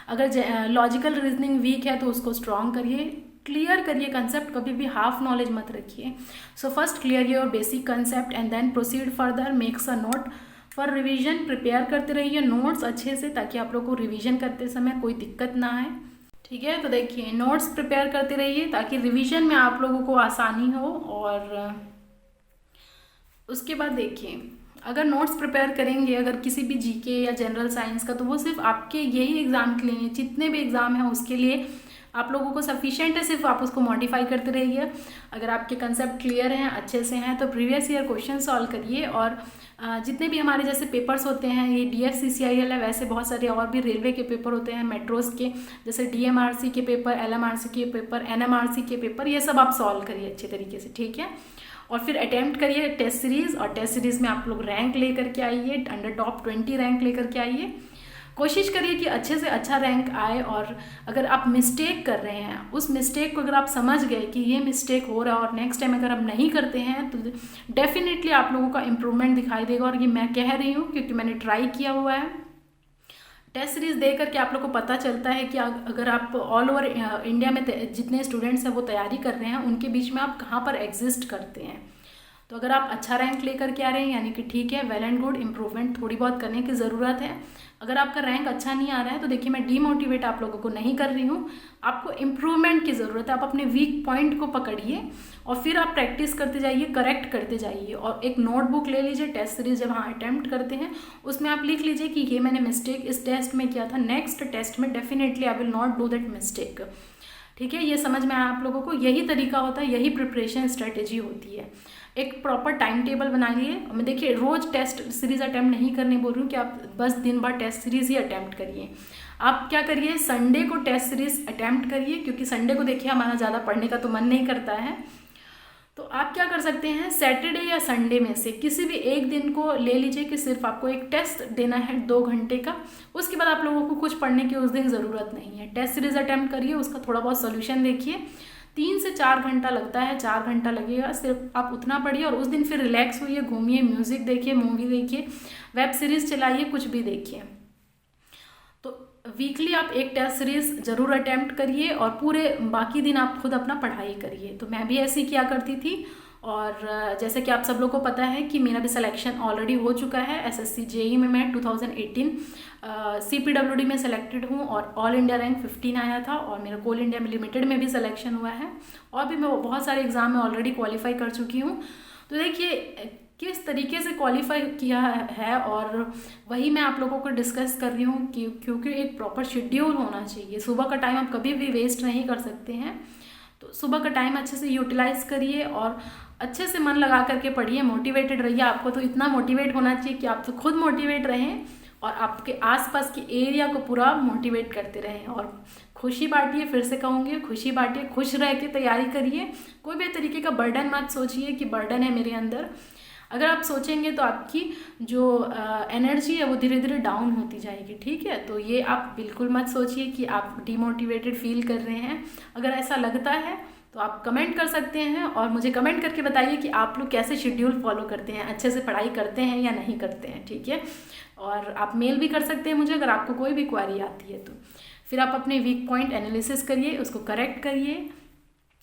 अगर लॉजिकल रीजनिंग वीक है तो उसको स्ट्रॉन्ग करिए, क्लियर करिए कंसेप्ट, कभी भी हाफ नॉलेज मत रखिए। So first clear your basic concept and then proceed further, makes a note for revision. Prepare करते रहिए नोट्स अच्छे से ताकि आप लोग को रिवीजन करते समय कोई दिक्कत ना आए, ठीक है। तो देखिए, नोट्स प्रिपेयर करते रहिए ताकि रिवीजन में आप लोगों को आसानी हो। और उसके बाद देखिए, अगर नोट्स प्रिपेयर करेंगे अगर किसी भी GK या जनरल साइंस का, तो वो सिर्फ आपके यही एग्ज़ाम के लिए, जितने भी एग्ज़ाम हैं उसके लिए आप लोगों को सफिशिएंट है, सिर्फ आप उसको मॉडिफाई करते रहिए। अगर आपके कंसेप्ट क्लियर हैं, अच्छे से हैं, तो प्रीवियस ईयर क्वेश्चन सॉल्व करिए। और जितने भी हमारे जैसे पेपर्स होते हैं, ये DFCCIL है, वैसे बहुत सारे और भी रेलवे के पेपर होते हैं, मेट्रोस के, जैसे DMRC के पेपर, LMRC के पेपर, NMRC के पेपर, ये सब आप सॉल्व करिए अच्छे तरीके से, ठीक है। और फिर अटैम्प्ट करिए टेस्ट सीरीज़, और टेस्ट सीरीज़ में आप लोग रैंक लेकर के आइए, अंडर टॉप 20 रैंक लेकर के आइए। कोशिश करिए कि अच्छे से अच्छा रैंक आए। और अगर आप मिस्टेक कर रहे हैं, उस मिस्टेक को अगर आप समझ गए कि ये मिस्टेक हो रहा है और नेक्स्ट टाइम अगर आप नहीं करते हैं तो डेफिनेटली आप लोगों का इम्प्रूवमेंट दिखाई देगा। और ये मैं कह रही हूँ क्योंकि मैंने ट्राई किया हुआ है। टेस्ट सीरीज़ दे करके आप लोग को पता चलता है कि अगर आप ऑल ओवर इंडिया में जितने स्टूडेंट्स हैं वो तैयारी कर रहे हैं, उनके बीच में आप कहाँ पर एग्जिस्ट करते हैं। तो अगर आप अच्छा रैंक लेकर के आ रहे हैं यानी कि ठीक है, वेल एंड गुड। इम्प्रूवमेंट थोड़ी बहुत करने की ज़रूरत है। अगर आपका रैंक अच्छा नहीं आ रहा है तो देखिए, मैं डीमोटिवेट आप लोगों को नहीं कर रही हूँ, आपको इम्प्रूवमेंट की ज़रूरत है। आप अपने वीक पॉइंट को पकड़िए और फिर आप प्रैक्टिस करते जाइए, करेक्ट करते जाइए। और एक नोटबुक ले लीजिए, टेस्ट सीरीज जब हाँ अटैम्प्ट करते हैं उसमें आप लिख लीजिए कि ये मैंने मिस्टेक इस टेस्ट में किया था, नेक्स्ट टेस्ट में definitely I will not do that mistake. ठीक है, ये समझ में आया आप लोगों को। यही तरीका होता है, यही प्रिपरेशन स्ट्रेटेजी होती है। एक प्रॉपर टाइम टेबल बनाइए। मैं देखिए, रोज़ टेस्ट सीरीज़ अटैम्प्ट नहीं करने बोल रही हूँ कि आप बस दिन भर टेस्ट सीरीज़ ही अटैम्प्ट करिए। आप क्या करिए, संडे को टेस्ट सीरीज़ अटैम्प्ट करिए, क्योंकि संडे को देखिए हमारा ज़्यादा पढ़ने का तो मन नहीं करता है। तो आप क्या कर सकते हैं, सैटरडे या संडे में से किसी भी एक दिन को ले लीजिए कि सिर्फ आपको एक टेस्ट देना है 2 घंटे का। उसके बाद आप लोगों को कुछ पढ़ने की उस दिन ज़रूरत नहीं है। टेस्ट सीरीज़ अटैम्प्ट करिए, उसका थोड़ा बहुत सोल्यूशन देखिए। 3 से 4 घंटा लगता है, 4 घंटा लगेगा, सिर्फ आप उतना पढ़िए। और उस दिन फिर रिलैक्स होइए, घूमिए, म्यूज़िक देखिए, मूवी देखिए, वेब सीरीज़ चलाइए, कुछ भी देखिए। तो वीकली आप एक टेस्ट सीरीज़ ज़रूर अटैम्प्ट करिए और पूरे बाकी दिन आप खुद अपना पढ़ाई करिए। तो मैं भी ऐसे ही किया करती थी। और जैसे कि आप सब लोग को पता है कि मेरा भी सिलेक्शन ऑलरेडी हो चुका है। एसएससी जेई में मैं 2018 CPWD में सेलेक्टेड हूँ और ऑल इंडिया रैंक 15 आया था। और मेरा कोल इंडिया में लिमिटेड में भी सिलेक्शन हुआ है, और भी मैं बहुत सारे एग्ज़ाम में ऑलरेडी क्वालिफाई कर चुकी हूँ। तो देखिए किस तरीके से क्वालिफाई किया है, और वही मैं आप लोगों को डिस्कस कर रही हूँ कि क्योंकि एक प्रॉपर शेड्यूल होना चाहिए। सुबह का टाइम आप कभी भी वेस्ट नहीं कर सकते हैं। तो सुबह का टाइम अच्छे से यूटिलाइज़ करिए और अच्छे से मन लगा करके पढ़िए, मोटिवेटेड रहिए। आपको तो इतना मोटिवेट होना चाहिए कि आप तो खुद मोटिवेट रहें और आपके आसपास के एरिया को पूरा मोटिवेट करते रहें। और खुशी बांटिए, फिर से कहूँगी खुशी बांटिए, खुश रह के तैयारी करिए। कोई भी तरीके का बर्डन मत सोचिए कि बर्डन है मेरे अंदर। अगर आप सोचेंगे तो आपकी जो एनर्जी है वो धीरे धीरे डाउन होती जाएगी। ठीक है, तो ये आप बिल्कुल मत सोचिए कि आप डिमोटिवेटेड फील कर रहे हैं। अगर ऐसा लगता है तो आप कमेंट कर सकते हैं और मुझे कमेंट करके बताइए कि आप लोग कैसे शेड्यूल फॉलो करते हैं, अच्छे से पढ़ाई करते हैं या नहीं करते हैं। ठीक है, और आप मेल भी कर सकते हैं मुझे अगर आपको कोई भी क्वेरी आती है तो। फिर आप अपने वीक पॉइंट एनालिसिस करिए, उसको करेक्ट करिए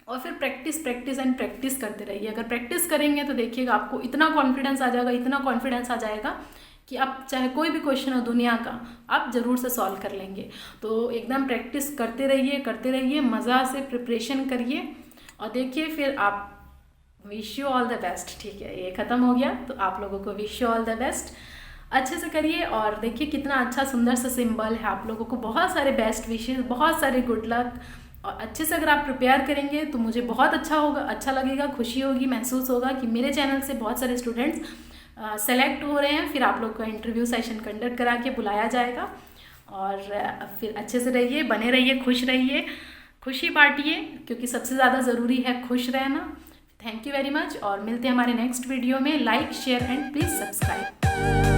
और फिर प्रैक्टिस एंड प्रैक्टिस करते रहिए। अगर प्रैक्टिस करेंगे तो देखिएगा आपको इतना कॉन्फिडेंस आ जाएगा, इतना कॉन्फिडेंस आ जाएगा कि आप चाहे कोई भी क्वेश्चन हो दुनिया का, आप ज़रूर से सॉल्व कर लेंगे। तो एकदम प्रैक्टिस करते रहिए, मज़ा से प्रिपरेशन करिए और देखिए फिर आप। Wish you all the best. ठीक है, ये ख़त्म हो गया तो आप लोगों को wish you all the best. अच्छे से करिए और देखिए कितना अच्छा सुंदर सा सिंबल है। आप लोगों को बहुत सारे बेस्ट विशेस, बहुत सारे गुड लक। और अच्छे से अगर आप प्रिपेयर करेंगे तो मुझे बहुत अच्छा होगा, अच्छा लगेगा, खुशी होगी, महसूस होगा कि मेरे चैनल से बहुत सारे स्टूडेंट्स सेलेक्ट हो रहे हैं। फिर आप लोग का इंटरव्यू सेशन कंडक्ट करा के बुलाया जाएगा। और फिर अच्छे से रहिए, बने रहिए, खुश रहिए, खुशी बांटिए, क्योंकि सबसे ज़्यादा ज़रूरी है खुश रहना। थैंक यू वेरी मच और मिलते हैं हमारे नेक्स्ट वीडियो में। Like, share and please subscribe.